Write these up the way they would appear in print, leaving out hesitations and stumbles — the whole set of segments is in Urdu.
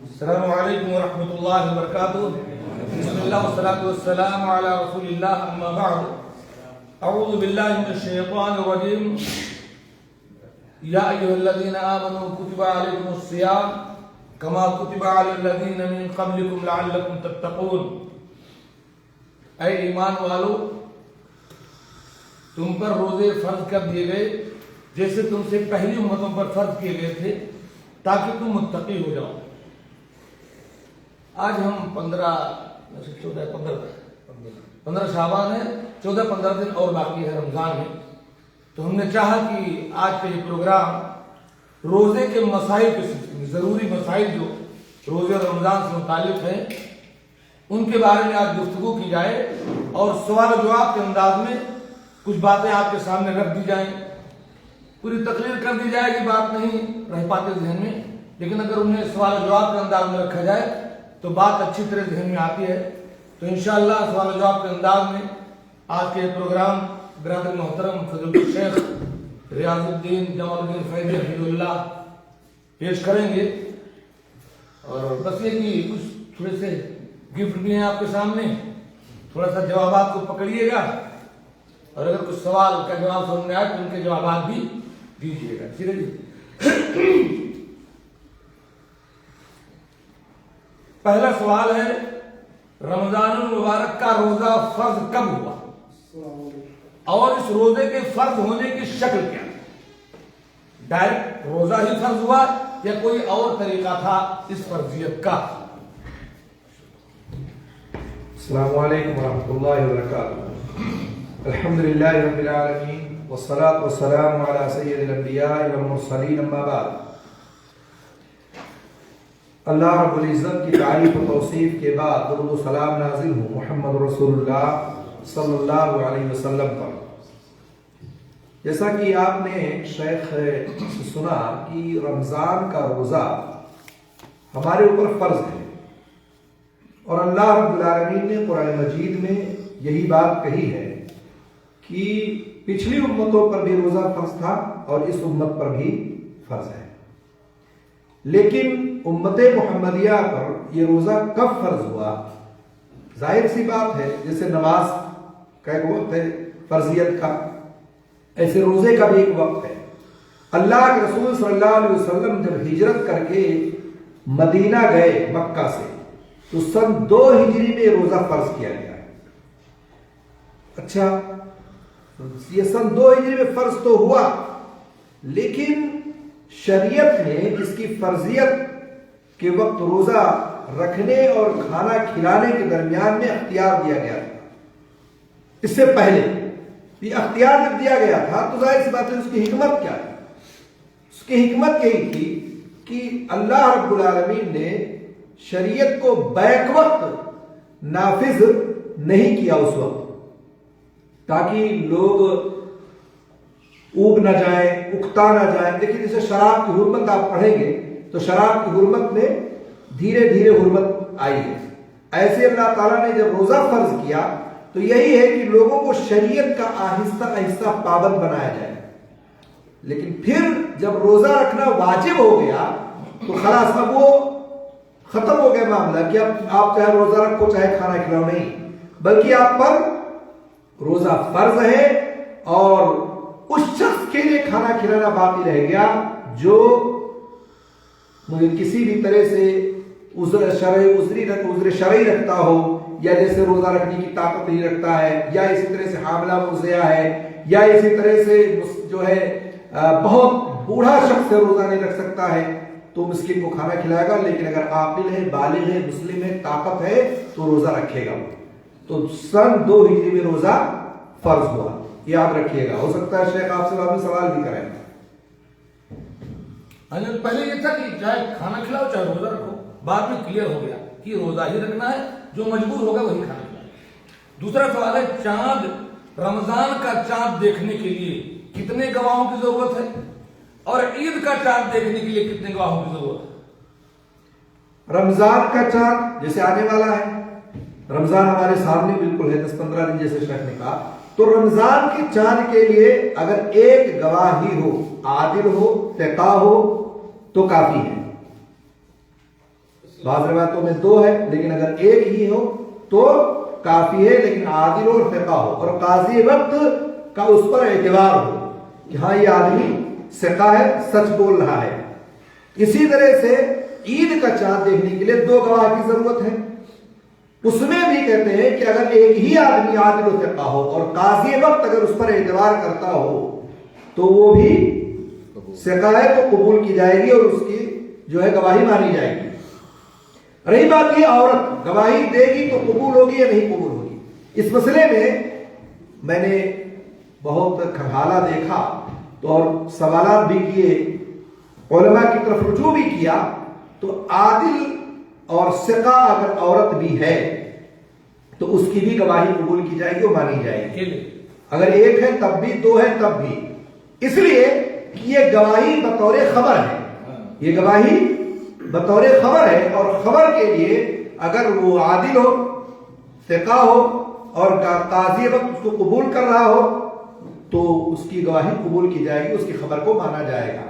السلام علیکم ورحمۃ اللہ وبرکاتہ. بسم اللہ والصلاة والسلام علی رسول اللہ. اما بعد اعوذ باللہ من الشیطان الرجیم. یا ایھا الذین آمنوا کتب علیکم الصیام کما کتب علی الذین من قبلکم لعلکم تتقون. اے ایمان والو، تم پر روزے فرض کر دیے گئے جیسے تم سے پہلی امتوں پر فرض کیے گئے تھے تاکہ تم متقی ہو جاؤ. آج ہم 15 شعبان ہے، 14-15 دن اور باقی ہے، رمضان ہے. تو ہم نے چاہا کہ آج کا یہ پروگرام روزے کے مسائل کے سلسلے میں، ضروری مسائل جو روزے اور رمضان سے متعلق ہیں، ان کے بارے میں آج گفتگو کی جائے اور سوال و جواب کے انداز میں کچھ باتیں آپ کے سامنے رکھ دی جائیں. پوری تقریر کر دی جائے گی، بات نہیں رہ پاتے ذہن میں، لیکن اگر انہیں سوال و جواب کے انداز میں رکھا جائے تو بات اچھی طرح ذہن میں آتی ہے. تو انشاءاللہ سوال و جواب کے انداز میں آج کے پروگرام برادر محترم فضل الشیخ ریاض الدین جمال الدین فیضی حفظہ اللہ پیش کریں گے. اور بس یہ کہ کچھ تھوڑے سے گفٹ بھی ہیں آپ کے سامنے، تھوڑا سا جوابات کو پکڑیے گا اور اگر کچھ سوال کا جواب سمجھ میں آئے تو ان کے جوابات بھی دیجیے گا. ٹھیک ہے جی. پہلا سوال ہے، رمضان المبارک کا روزہ فرض کب ہوا اور اس روزے کے فرض ہونے کی شکل کیا؟ ڈائریکٹ روزہ ہی فرض ہوا یا کوئی اور طریقہ تھا اس فرضیت کا؟ السلام علیکم ورحمۃ اللہ وبرکاتہ. الحمدللہ رب العالمین والصلاة والسلام علی سید الانبیاء والمرسلین. اما بعد، اللہ رب العزت کی تعریف و توصیف کے بعد درود و سلام نازل ہوں محمد رسول اللہ صلی اللہ علیہ وسلم پر. جیسا کہ آپ نے شیخ سے سنا کہ رمضان کا روزہ ہمارے اوپر فرض ہے، اور اللہ رب العالمین نے قرآن مجید میں یہی بات کہی ہے کہ پچھلی امتوں پر بھی روزہ فرض تھا اور اس امت پر بھی فرض ہے. لیکن امت محمدیہ پر یہ روزہ کب فرض ہوا؟ ظاہر سی بات ہے، جیسے نماز کا ایک وقت ہے فرضیت کا، ایسے روزے کا بھی ایک وقت ہے. اللہ کے رسول صلی اللہ علیہ وسلم جب ہجرت کر کے مدینہ گئے مکہ سے تو سن 2 ہجری میں روزہ فرض کیا گیا. اچھا، یہ سن 2 ہجری میں فرض تو ہوا، لیکن شریعت نے اس کی فرضیت کے وقت روزہ رکھنے اور کھانا کھلانے کے درمیان میں اختیار دیا گیا تھا. اس سے پہلے یہ اختیار جب دیا گیا تھا تو ظاہر سی بات ہے اس کی حکمت کیا ہے؟ اس کی حکمت یہی تھی کہ اللہ رب العالمین نے شریعت کو بیک وقت نافذ نہیں کیا اس وقت، تاکہ لوگ اوب نہ جائیں، اکتا نہ جائیں. دیکھیں جیسے شراب کی حرمت آپ پڑھیں گے تو شراب کی حرمت میں دھیرے دھیرے حرمت آئی ہے. ایسے اللہ تعالیٰ نے جب روزہ فرض کیا تو یہی ہے کہ لوگوں کو شریعت کا آہستہ آہستہ پابند بنایا جائے. لیکن پھر جب روزہ رکھنا واجب ہو گیا تو خلاص اب وہ ختم ہو گیا معاملہ کہ اب آپ چاہے روزہ رکھو چاہے کھانا کھلاؤ، نہیں، بلکہ آپ پر روزہ فرض ہے اور اس شخص کے لیے کھانا کھلانا باقی رہ گیا جو مجھے کسی بھی طرح سے عذر شرعی رکھتا ہو، یا جیسے روزہ رکھنے کی طاقت نہیں رکھتا ہے، یا اسی طرح سے حاملہ مرضعہ ہے، یا اسی طرح سے جو ہے بہت بوڑھا شخص سے روزہ نہیں رکھ سکتا ہے تو مسکین کو کھانا کھلائے گا. لیکن اگر عاقل ہے، بالغ ہے، مسلم ہے، طاقت ہے تو روزہ رکھے گا. تو سن 2 ہجری میں روزہ فرض ہوا، یاد رکھیے گا. ہو سکتا ہے شیخ آپ سے بعد میں سوال بھی کریں. پہلے یہ تھا کہ چاہے کھانا کھلاؤ چاہے روزہ رکھو، بعد میں کلیئر ہو گیا کہ روزہ ہی رکھنا ہے، جو مجبور ہوگا وہی کھانا کھلائے. دوسرا سوال ہے، چاند، رمضان کا چاند دیکھنے کے لیے کتنے گواہوں کی ضرورت ہے اور عید کا چاند دیکھنے کے لیے کتنے گواہوں کی ضرورت ہے؟ رمضان کا چاند جیسے آنے والا ہے، رمضان ہمارے سامنے بالکل ہے، 10-15 دن جیسے شیخ نے کہا. تو رمضان کے چاند کے لیے اگر ایک گواہی ہو، عادل ہو، ثقہ ہو تو کافی ہے. بعض روایتوں میں 2 ہے، لیکن اگر ایک ہی ہو تو کافی ہے، لیکن عادل اور ثقہ ہو، اور قاضی وقت کا اس پر اعتبار ہو کہ ہاں یہ آدمی ثقہ ہے، سچ بول رہا ہے. اسی طرح سے عید کا چاند دیکھنے کے لیے 2 گواہ کی ضرورت ہے. اس میں بھی کہتے ہیں کہ اگر ایک ہی آدمی عادل و ثقہ ہو اور قاضی وقت اگر اس پر اعتبار کرتا ہو تو وہ بھی ثقہ ہے، تو قبول کی جائے گی اور اس کی جو ہے گواہی مانی جائے گی. رہی بات یہ عورت گواہی دے گی تو قبول ہوگی یا نہیں قبول ہوگی، اس مسئلے میں نے بہت کھنگالہ دیکھا تو اور سوالات بھی کیے، علماء کی طرف رجوع بھی کیا. تو عادل اور ثقہ اگر عورت بھی ہے تو اس کی بھی گواہی قبول کی جائے گی اور مانی جائے گی. اگر ایک ہے تب بھی، 2 ہے تب بھی، اس لیے کہ یہ گواہی بطور خبر ہے. یہ گواہی بطور خبر ہے، اور خبر کے لیے اگر وہ عادل ہو، ثقہ ہو اور قاضی وقت اس کو قبول کر رہا ہو تو اس کی گواہی قبول کی جائے گی، اس کی خبر کو مانا جائے گا.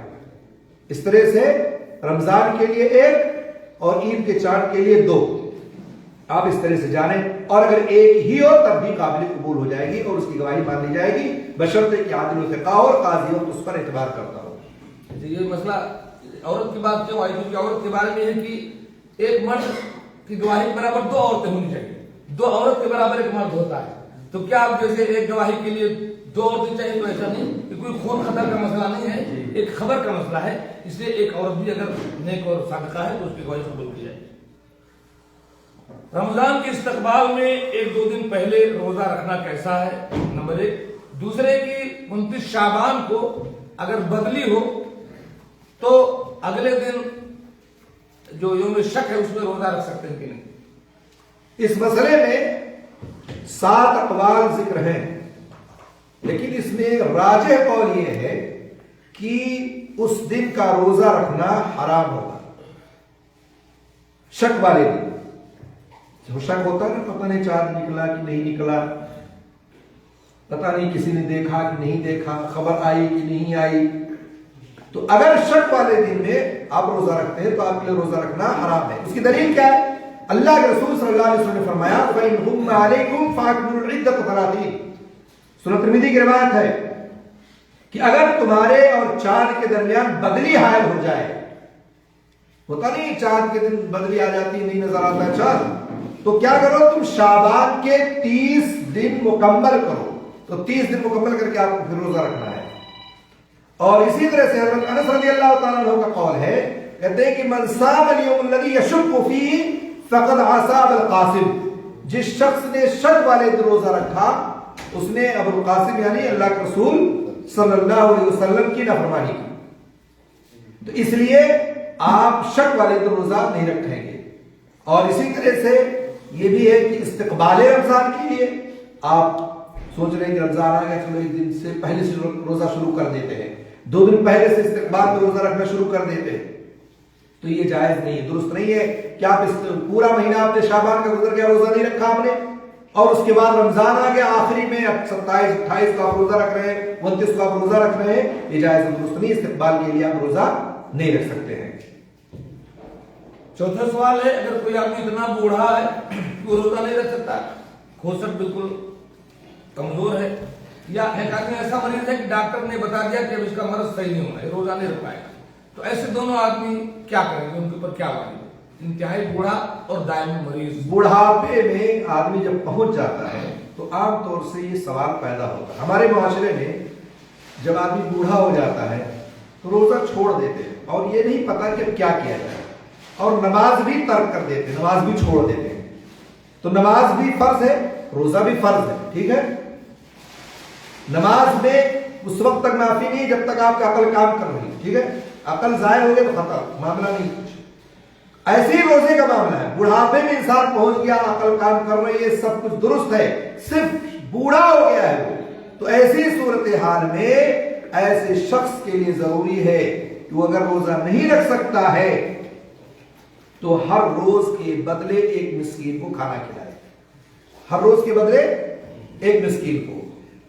اس طرح سے رمضان کے لیے 1 اور عید کے چاند کے لیے 2، آپ اس طرح سے جانیں. اور اگر ایک ہی ہو تب بھی قابل قبول ہو جائے گی اور اس کی گواہی مان لی جائے گی، بشرطے کہ عادل و ثقہ اور قاضی وقت اس پر اعتبار کرتا ہو. یہ مسئلہ عورت کی بات کیوں آئی؟ کیونکہ عورت کے بارے میں ہے کہ ایک مرد کی گواہی کے برابر 2 عورتیں ہونی چاہیے. 2 عورت کے برابر ایک مرد ہوتا ہے. تو کیا آپ جیسے ایک گواہی کے لیے 2 عورتیں چاہیے؟ تو ایسا نہیں کہ کوئی خون خطر کا مسئلہ نہیں ہے، ایک خبر کا مسئلہ ہے. اس لیے ایک عورت بھی اگر نیک اور صادقہ ہے تو اس کی گواہی قبول کی جائے. رمضان کے استقبال میں 1-2 دن پہلے روزہ رکھنا کیسا ہے؟ نمبر 1. دوسرے کی 29 شعبان کو اگر بدلی ہو تو اگلے دن جو یوم شک ہے اس میں روزہ رکھ سکتے ہیں کہ نہیں؟ اس مسئلے میں 7 اقوال ذکر ہیں، لیکن اس میں راجح قول یہ ہے کہ اس دن کا روزہ رکھنا حرام ہوگا. شک والے دن جو شک ہوتا ہے نا، پتہ نہیں چاند نکلا کہ نہیں نکلا، پتہ نہیں کسی نے دیکھا کہ نہیں دیکھا، خبر آئی کہ نہیں آئی، تو اگر شک والے دن میں آپ روزہ رکھتے ہیں تو آپ کے لیے روزہ رکھنا حرام ہے. اس کی دلیل کیا ہے؟ اللہ کے رسول صلی اللہ علیہ وسلم نے فرمایا فَإِنْ غُمَّ عَلَيْكُمْ فَأَكْمِلُوا الْعِدَّةَ 30. سنن ترمذی کی روایت ہے کہ اگر تمہارے اور چاند کے درمیان بدلی حائل ہو جائے، ہوتا نہیں چاند کے دن بدلی آ جاتی، نہیں نظر آتا چاند، تو کیا کرو تم شعبان کے 30 دن مکمل کرو. تو 30 دن مکمل کر کے آپ کو پھر روزہ رکھنا ہے. اور اسی طرح سے حضرت انس رضی اللہ تعالیٰ عنہ کا قول ہے، کہتے ہیں کہ من صام اليوم الذي يشك فيه فقد عصى ابا القاسم. جس شخص نے شک والے دن روزہ رکھا اس نے ابو القاسم یعنی اللہ کے رسول صلی اللہ علیہ وسلم کی نافرمانی کی. تو اس لیے آپ شک والے دن روزہ نہیں رکھیں گے. اور اسی طرح سے یہ بھی ہے کہ استقبال رمضان کے لیے آپ سوچ رہے ہیں کہ رمضان آ گیا، چلو ایک دن سے پہلے سے روزہ شروع کر دیتے ہیں، 2 دن پہلے سے استقبال میں روزہ رکھنا شروع کر دیتے ہیں، تو یہ جائز نہیں ہے، درست نہیں ہے کہ آپ اس پورا مہینہ آپ نے شعبان کا گزر گیا روزہ نہیں رکھا آپ نے، اور اس کے بعد رمضان آ گیا آخری میں اب 27 28 کو آپ روزہ رکھ رہے ہیں، 29 کو آپ روزہ رکھ رہے ہیں، یہ جائز درست نہیں. استقبال کے لیے آپ روزہ نہیں رکھ سکتے ہیں. چوتھا سوال ہے، اگر کوئی آدمی اتنا بوڑھا ہے کہ وہ روزہ نہیں رکھ سکتا، کھوسٹ بالکل کمزور ہے، یا ایک آدمی ایسا مریض ہے کہ ڈاکٹر نے بتا دیا کہ اب اس کا مرض صحیح نہیں ہونا ہے، روزہ نہیں رکھ پائے گا، تو ایسے دونوں آدمی کیا کریں گے؟ ان کے اوپر کیا واجب ہے؟ انتہائی بوڑھا اور دائمی مریض. بڑھاپے میں آدمی جب پہنچ جاتا ہے تو عام طور سے یہ سوال پیدا ہوتا ہے. ہمارے معاشرے میں جب آدمی بوڑھا ہو جاتا ہے تو روزہ چھوڑ دیتے ہیں اور یہ نہیں پتا کہ اب کیا کیا جائے، اور نماز بھی ترک کر دیتے ہیں، نماز بھی چھوڑ دیتے ہیں. تو نماز بھی فرض ہے، روزہ بھی فرض ہے، ٹھیک ہے. نماز میں اس وقت تک معافی نہیں جب تک آپ کا عقل کام کر رہی ہے، ٹھیک ہے. عقل ضائع ہو گیا تو ختم، معاملہ نہیں کچھ. ایسے ہی روزے کا معاملہ ہے، بڑھاپے میں انسان پہنچ گیا، عقل کام کر رہی ہے، سب کچھ درست ہے، صرف بوڑھا ہو گیا ہے وہ، تو ایسی صورتحال میں ایسے شخص کے لیے ضروری ہے کہ وہ اگر روزہ نہیں رکھ سکتا ہے تو ہر روز کے بدلے ایک مسکین کو کھانا کھلائے. ہر روز کے بدلے ایک مسکین کو.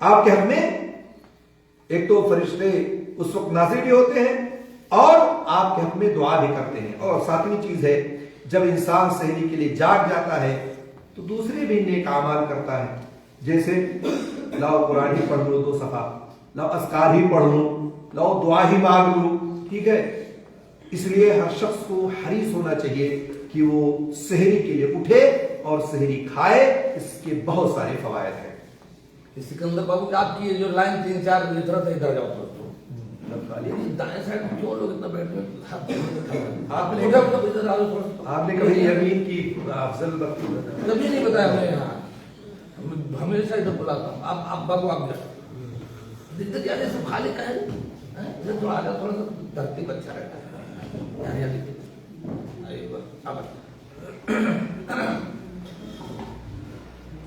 آپ کے حق میں ایک تو فرشتے اس وقت نازل بھی ہوتے ہیں اور آپ کے حق میں دعا بھی کرتے ہیں. اور ساتویں چیز ہے جب انسان سحری کے لیے جاگ جاتا ہے تو دوسرے بھی نیک اعمال کرتا ہے. جیسے لاؤ قرآن ہی پڑھ لو 2 صفحہ, لاؤ اذکار ہی پڑھ لو, لاؤ دعا ہی مانگ لو. ٹھیک ہے, اس لیے ہر شخص کو حریص ہونا چاہیے کہ وہ سحری کے لیے اٹھے اور سحری کھائے. اس کے بہت سارے فوائد ہیں. سکندر بابو آپ کی جو لائن 3-4 طرف ادھر جاؤ تو دائیں سائڈ جو لوگ اتنا بیٹھے ہیں آپ نے کبھی یمین کی افضل کبھی نہیں بتایا ہمیں یہاں ہمیشہ ادھر بلاتا ہوں. آپ بابو آپ دقت یار سب خالی کا ہے جو آگا تھوڑا سا دھرتی پر اچھا رہتا ہے.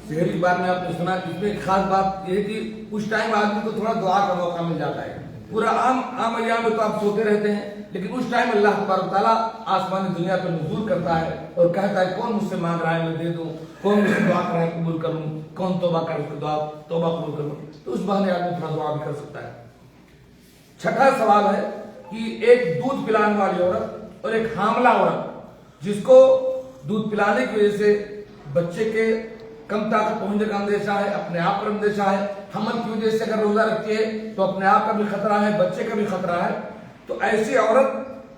سحری کے بارے میں آپ نے سنا, اس میں ایک خاص بات یہ ہے کہ اس ٹائم آدمی کو تھوڑا دعا کا موقع مل جاتا ہے. پورا عام ایام میں تو آپ سوتے رہتے ہیں, لیکن اس ٹائم اللہ تبارک و تعالیٰ آسمانی دنیا پہ نزول کرتا ہے اور کہتا ہے کون مجھ سے مانگ رہا ہے میں دے دوں, کون مجھ سے دعا کر رہا ہے قبول کروں, کون توبہ کر دعا توبہ قبول کروں. تو اس بہانے آدمی تھوڑا دعا بھی کر سکتا ہے. چھٹا سوال ہے کہ ایک دودھ پلانے والی عورت اور ایک حاملہ عورت جس کو دودھ پلانے کی وجہ سے بچے کے کم طاقت پہنچنے کا اندیشہ ہے, اپنے آپ پر اندیشہ ہے, حمل کی وجہ سے اگر روزہ رکھتی ہے تو اپنے آپ کا بھی خطرہ ہے, بچے کا بھی خطرہ ہے. تو ایسی عورت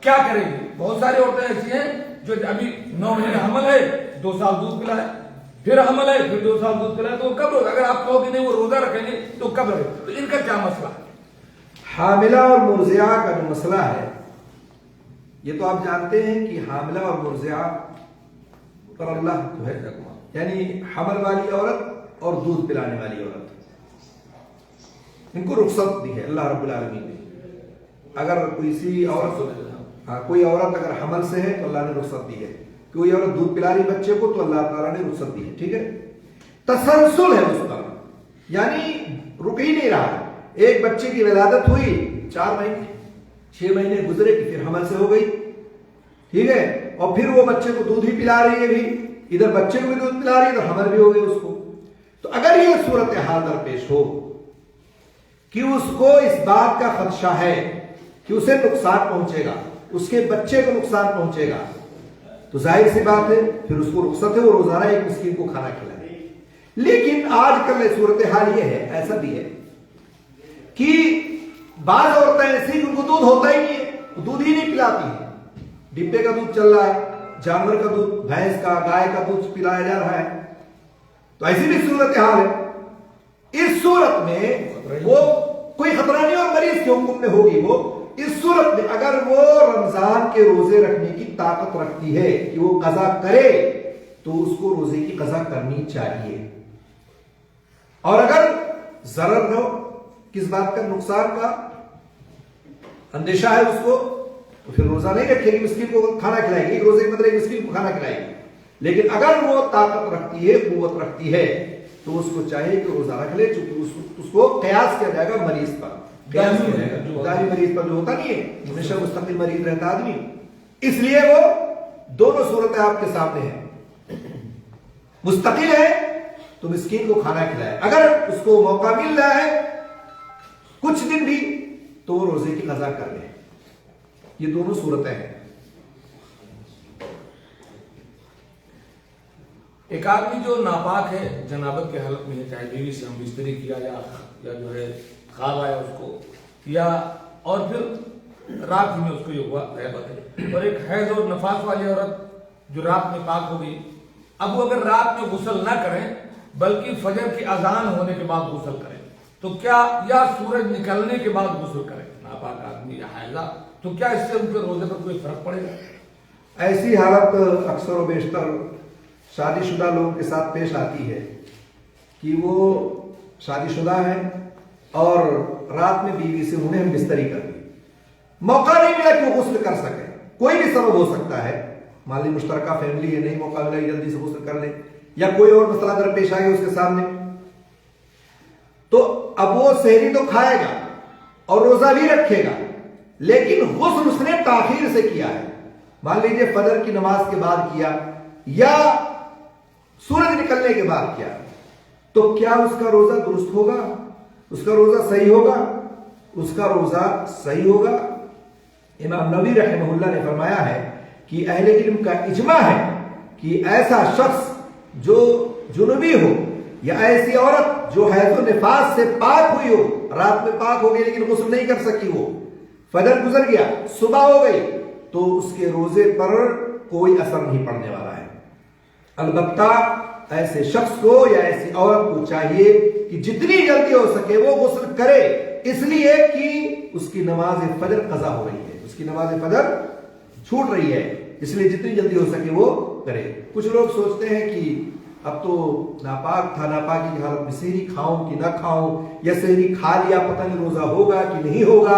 کیا کرے گی؟ بہت ساری عورتیں ایسی ہیں جو ابھی 9 مہینے حمل ہے, 2 سال دودھ پلائے, پھر حمل ہے, پھر 2 سال دودھ پلائے, تو کب روزہ, اگر آپ کہو کہ نہیں وہ روزہ رکھیں گے تو کب رکھے؟ تو ان کا کیا مسئلہ ہے؟ حاملہ اور مرضعہ کا جو مسئلہ ہے یہ تو آپ جانتے ہیں کہ حاملہ اور مرضعہ پر اللہ جو ہے, یعنی حمل والی عورت اور دودھ پلانے والی عورت, ان کو رخصت دی ہے اللہ رب العالمین نے. اگر کوئی عورت اگر حمل سے ہے تو اللہ نے رخصت دی ہے, کوئی عورت دودھ پلا رہی بچے کو تو اللہ تعالیٰ نے رخصت دی ہے. ٹھیک ہے, تسلسل ہے اس پر, یعنی رک ہی نہیں رہا. ایک بچے کی ولادت ہوئی, 4 مہینے 6 مہینے گزرے کہ پھر حمل سے ہو گئی. ٹھیک ہے, اور پھر وہ بچے کو دودھ ہی پلا رہی ہے, بھی ادھر بچے کو بھی دودھ پلا رہی ہے, ادھر حمل بھی ہو گئی اس کو. تو اگر یہ صورتحال درپیش ہو کہ اس کو اس بات کا خدشہ ہے کہ اسے نقصان پہنچے گا, اس کے بچے کو نقصان پہنچے گا, تو ظاہر سی بات ہے پھر اس کو رخصت ہے وہ روزانہ ایک مسکین کو کھانا کھلائے. لیکن آج کل صورتحال یہ ہے, ایسا بھی ہے کہ بعض عورتیں ایسی ان کو دودھ ہوتا ہی نہیں ہے, وہ دودھ ہی نہیں پلاتی ہے, ڈبے کا دودھ چل رہا ہے, جانور کا دودھ, بھینس کا, گائے کا دودھ پلایا جا رہا ہے. تو ایسی بھی صورتحال ہے. اس صورت میں وہ کوئی خطرہ نہیں اور مریض کے حکم میں ہوگی. وہ اس صورت میں اگر وہ رمضان کے روزے رکھنے کی طاقت رکھتی ہے کہ وہ قضا کرے تو اس کو روزے کی قضا کرنی چاہیے. اور اگر ضرر نہ ہو, کس بات کا, نقصان کا اندیشہ ہے اس کو, تو پھر روزہ نہیں رکھے گی, مسکین کو کھانا کھلائے گی. روزے کے مطلب مسکین کو کھانا کھلائے گی. لیکن اگر وہ طاقت رکھتی ہے, قوت رکھتی ہے, تو اس کو چاہیے کہ روزہ رکھ لے, چونکہ اس کو قیاس کیا جائے گا مریض پر. داری مریض پر جو ہوتا نہیں ہے, ہمیشہ مستقل مریض رہتا آدمی, اس لیے وہ دونوں صورتیں آپ کے سامنے ہیں. مستقل ہے تو مسکین کو کھانا کھلائے, اگر اس کو موقع مل رہا ہے کچھ دن بھی تو وہ روزے کی قضا کر لے. یہ دونوں صورتیں ہیں. ایک آدمی جو ناپاک ہے, جنابت کے حالت میں ہے, چاہے بیوی سے ہم بستری کیا یا جو ہے خواب آیا اس کو, یا اور پھر رات میں اس کو یہ ہوا غیبت ہے. اور ایک حیض اور نفاس والی عورت جو رات میں پاک ہو گئی, اب وہ اگر رات میں غسل نہ کریں بلکہ فجر کی اذان ہونے کے بعد غسل کریں تو کیا, یا سورج نکلنے کے بعد غسل کریں, ناپاک آدمی یا حائضہ, تو کیا اس سے ان کے روزے پر کوئی فرق پڑے گا؟ ایسی حالت اکثر و بیشتر شادی شدہ لوگوں کے ساتھ پیش آتی ہے کہ وہ شادی شدہ ہیں اور رات میں بیوی سے انہیں بستری کر دی, موقع نہیں ملا کہ وہ غسل کر سکے. کوئی بھی سبب ہو سکتا ہے, مان لی مشترکہ فیملی ہے, نہیں موقع ملا جلدی سے غسل کر لیں, یا کوئی اور مسئلہ درپیش آ گیا اس کے سامنے, تو اب وہ سحری تو کھائے گا اور روزہ بھی رکھے گا, لیکن غسل اس نے تاخیر سے کیا ہے. مان لیجیے فجر کی نماز کے بعد کیا یا سورج نکلنے کے بعد کیا, تو کیا اس کا روزہ درست ہوگا؟ اس کا روزہ صحیح ہوگا، اس کا روزہ صحیح ہوگا۔ امام نووی رحمہ اللہ نے فرمایا ہے کہ اہل علم کا اجماع ہے کہ ایسا شخص جو جنوبی ہو یا ایسی عورت جو حیض و نفاس سے پاک ہوئی ہو، رات میں پاک ہو گئی لیکن غسل نہیں کر سکی، وہ فجر گزر گیا، صبح ہو گئی، تو اس کے روزے پر کوئی اثر نہیں پڑنے والا ہے۔ البتہ ایسے شخص کو یا ایسی عورت کو چاہیے کہ جتنی جلدی ہو سکے وہ غسل کرے، اس لیے کہ اس کی نماز فجر قضا ہو رہی ہے، اس کی نماز فجر چھوٹ رہی ہے، اس لیے جتنی جلدی ہو سکے وہ کرے۔ کچھ لوگ سوچتے ہیں کہ اب تو ناپاک تھا، ناپاکی کی حالت میں سحری کھاؤں کہ نہ کھاؤں، یا سحری کھا لیا پتہ نہیں روزہ ہوگا کہ نہیں ہوگا۔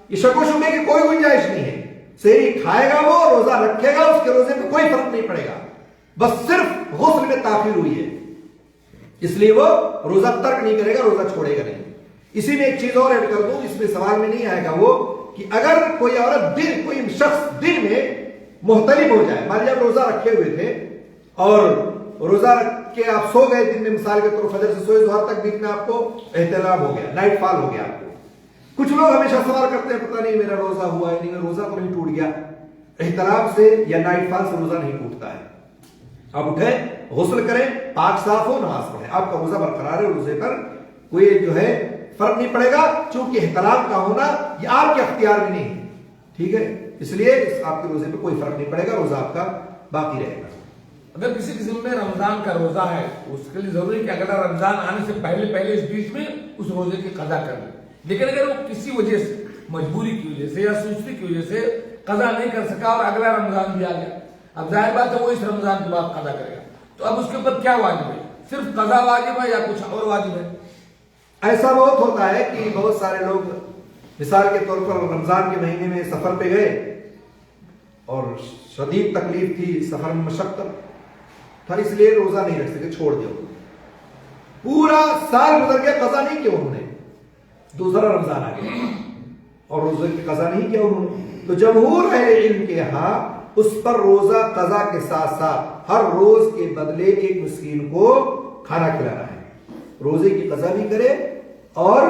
یہ شک و شبے کی کوئی گنجائش نہیں ہے۔ سحری کھائے گا، وہ روزہ رکھے گا، اس کے روزے میں کوئی فرق نہیں پڑے گا، بس صرف غسل میں تاخیر ہوئی ہے، اس لیے وہ روزہ ترک نہیں کرے گا، روزہ چھوڑے گا نہیں۔ اسی میں ایک چیز اور ایڈ کر دوں، اس میں سوال میں نہیں آئے گا، وہ کہ اگر کوئی عورت کوئی شخص دن میں محتلم ہو جائے، مان لیجیے آپ روزہ رکھے ہوئے تھے اور روزہ رکھ کے آپ سو گئے دن میں، مثال کے طور فجر سے سوئے ظہر تک، بیچ میں آپ کو احتلام ہو گیا، نائٹ فال ہو گیا آپ کو۔ کچھ لوگ ہمیشہ سوال کرتے ہیں پتہ نہیں میرا روزہ ہوا ہے نہیں، میرا روزہ تو نہیں ٹوٹ گیا۔ احتلام سے یا نائٹ فال سے روزہ نہیں ٹوٹتا ہے۔ آپ اٹھیں، غسل کریں، پاک صاف ہو، نماز پڑھیں، آپ کا روزہ برقرار ہے، روزے پر کوئی جو ہے فرق نہیں پڑے گا، چونکہ احتلام کا ہونا یہ آپ کے اختیار میں نہیں ہے، ٹھیک ہے، اس لیے آپ کے روزے پہ کوئی فرق نہیں پڑے گا، روزہ آپ کا باقی رہے گا۔ اگر کسی قسم میں رمضان کا روزہ ہے، اس کے لیے ضروری کہ اگر رمضان آنے سے پہلے اس بیچ میں اس روزے کی قضا کر لے، لیکن اگر وہ کسی وجہ سے، مجبوری کی وجہ سے یا سستی کی وجہ سے قضا نہیں کر سکا اور اگلا رمضان بھی آ گیا، اب ظاہر بات ہے وہ اس رمضان کے بعد قضا کرے گا، تو اب اس کے اوپر کیا واجب ہے؟ صرف قضا واجب ہے یا کچھ اور واجب ہے؟ ایسا بہت ہوتا ہے کہ بہت سارے لوگ مثال کے طور پر رمضان کے مہینے میں سفر پہ گئے اور شدید تکلیف تھی، سفر میں مشقت تھا، اس لیے روزہ نہیں رکھ سکے، چھوڑ دیا، پورا سال گزر گیا، قضا نہیں کیا انہوں نے، دوسرا رمضان آ گیا اور روزے کی قضا نہیں کیا انہوں نے، تو جمہور اہل علم کے یہاں اس پر روزہ قضا کے ساتھ ساتھ ہر روز کے بدلے ایک مسکین کو کھانا کھلانا ہے، روزے کی قضا بھی کرے اور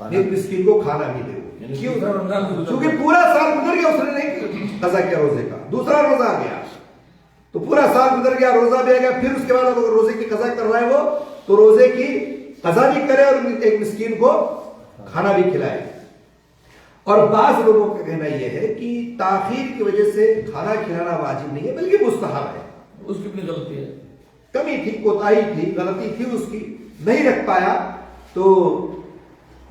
ایک مسکین کو کھانا بھی دے، کیوں؟ کیونکہ پورا سال گزر گیا، اس نے نہیں قضا کیا روزے کا، دوسرا روزہ آ گیا تو پورا سال گزر گیا، روزہ بھی آ گیا، پھر اس کے بعد اگر روزے کی قضا کر رہا ہے وہ، تو روزے کی قضا بھی کرے اور ایک مسکین کو کھانا بھی کھلائے۔ اور بعض لوگوں کا کہنا یہ ہے کہ تاخیر کی وجہ سے کھانا کھلانا واجب نہیں ہے بلکہ مستحب ہے، اس کی اپنی غلطی ہے، کمی تھی، کوتاہی تھی، غلطی تھی اس کی، نہیں رکھ پایا تو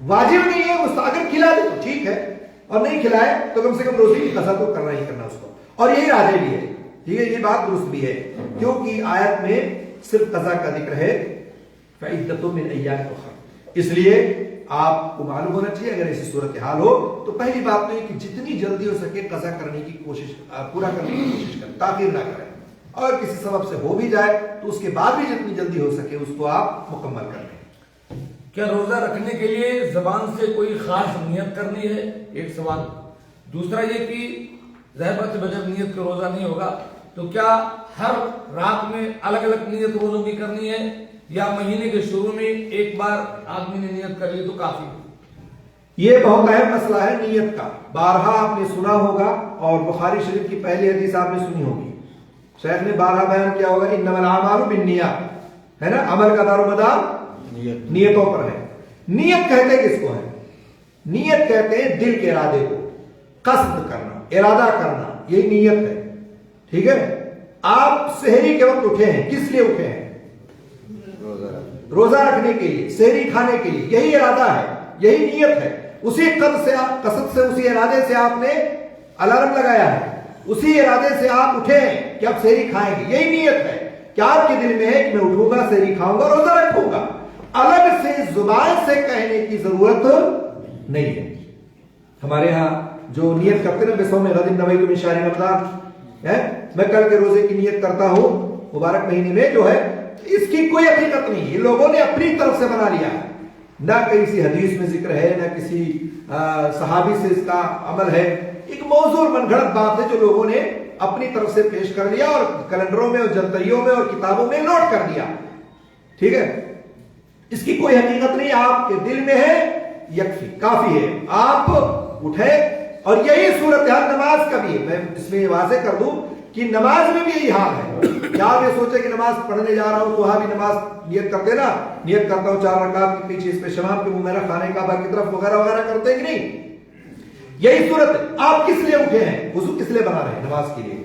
واجب نہیں ہے، اگر کھلا دے تو ٹھیک ہے اور نہیں کھلائے تو کم سے کم روزے کی قضا تو کرنا ہی کرنا اس کو، اور یہی راجے بھی ہے، ٹھیک ہے، یہ بات درست بھی ہے، کیونکہ آیت میں صرف قضا کا ذکر ہے، فعدۃ من ایام اخر، اس لیے آپ کو معلوم ہونا چاہیے اگر ایسی صورتحال ہو تو پہلی بات تو یہ کہ جتنی جلدی ہو سکے قضا کرنے کی کوشش، پورا کرنے کی کوشش کریں، تاخیر نہ کریں، اور کسی سبب سے ہو بھی جائے تو اس کے بعد بھی جتنی جلدی ہو سکے اس کو آپ مکمل کر لیں۔ کیا روزہ رکھنے کے لیے زبان سے کوئی خاص نیت کرنی ہے؟ ایک سوال۔ دوسرا یہ کہ ظاہر بات ہے بغیر نیت کے روزہ نہیں ہوگا، تو کیا ہر رات میں الگ الگ نیت روزوں کی کرنی ہے یا مہینے کے شروع میں ایک بار آدمی نے نیت کر لی تو کافی؟ یہ بہت اہم مسئلہ ہے نیت کا، بارہا آپ نے سنا ہوگا اور بخاری شریف کی پہلی حدیث آپ نے سنی ہوگی، شیخ نے بارہا بیان کیا ہوگا، انما الاعمال بالنیات، ہے نا، عمل کا دار و مدار نیتوں پر ہے۔ نیت کہتے کس کو ہے؟ نیت کہتے ہیں دل کے ارادے کو، قصد کرنا، ارادہ کرنا، یہی نیت ہے، ٹھیک ہے۔ آپ سحری کے وقت اٹھے ہیں، کس لیے اٹھے ہیں؟ روزہ رکھنے کے لیے، سحری کھانے کے لیے، یہی ارادہ ہے، یہی نیت ہے، اسی قصد سے، اسی ارادے سے آپ نے الارم لگایا ہے، اسی ارادے سے آپ اٹھے ہیں کہ آپ سحری کھائیں گے، یہی نیت ہے کہ آپ کے دل میں ہے کہ میں اٹھوں گا، سحری کھاؤں گا، روزہ رکھوں گا، الگ سے زبان سے کہنے کی ضرورت نہیں ہے۔ ہمارے ہاں جو نیت کرتے ہیں بے صوم غد نویت من شہر رمضان، میں کل کے روزے کی نیت کرتا ہوں مبارک مہینے میں، جو ہے اس کی کوئی حقیقت نہیں، یہ لوگوں نے اپنی طرف سے بنا لیا ہے، نہ کسی حدیث میں ذکر ہے، نہ کسی صحابی سے اس کا عمل ہے، ایک موضوع من گھڑت بات ہے جو لوگوں نے اپنی طرف سے پیش کر لیا اور کیلنڈروں میں اور جلتریوں میں اور کتابوں میں نوٹ کر دیا، ٹھیک ہے۔ اس کی کوئی حقیقت نہیں, آپ کے دل میں ہے, یکفی, کافی ہے. آپ اٹھے, اور یہی صورتحال نماز کا بھی ہے. میں اس میں واضح کر دوں کہ نماز میں بھی یہی حال ہے. کیا آپ یہ سوچے کہ نماز پڑھنے جا رہا ہوں تو وہاں بھی نماز نیت کرتے نا, نیت کرتا ہوں 4 رکعت کے پیچھے اس پہ شمال کے منہ میرا خانے کعبہ کی طرف وغیرہ وغیرہ کرتے ہیں کہ نہیں؟ یہی صورت ہے. آپ کس لیے اٹھے ہیں؟ وضو کس لیے بنا رہے ہیں؟ نماز کے لیے.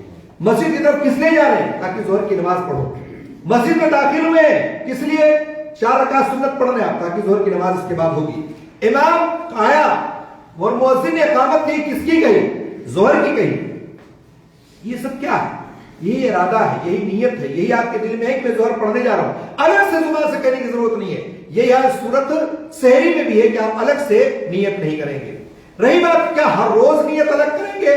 مسجد کی طرف کس لیے جا رہے ہیں؟ تاکہ ظہر کی نماز پڑھو. مسجد میں داخل ہوئے کس لیے؟ 4 رکعت سنت پڑھنے آپ, تاکہ ظہر کی نماز اس کے بعد ہوگی. امام آیا اور مؤذن نے اقامت کی, کس کی کہی؟ ظہر کی کہی. یہ سب کیا ہے؟ یہی ارادہ ہے, یہی نیت ہے, یہی آپ کے دل میں ہے کہ میں ظہر پڑھنے جا رہا ہوں. الگ سے زبان سے کہنے کی ضرورت نہیں ہے. یہ یہاں صورت سحری میں بھی ہے کہ آپ الگ سے نیت نہیں کریں گے. رہی بات کیا ہر روز نیت الگ کریں گے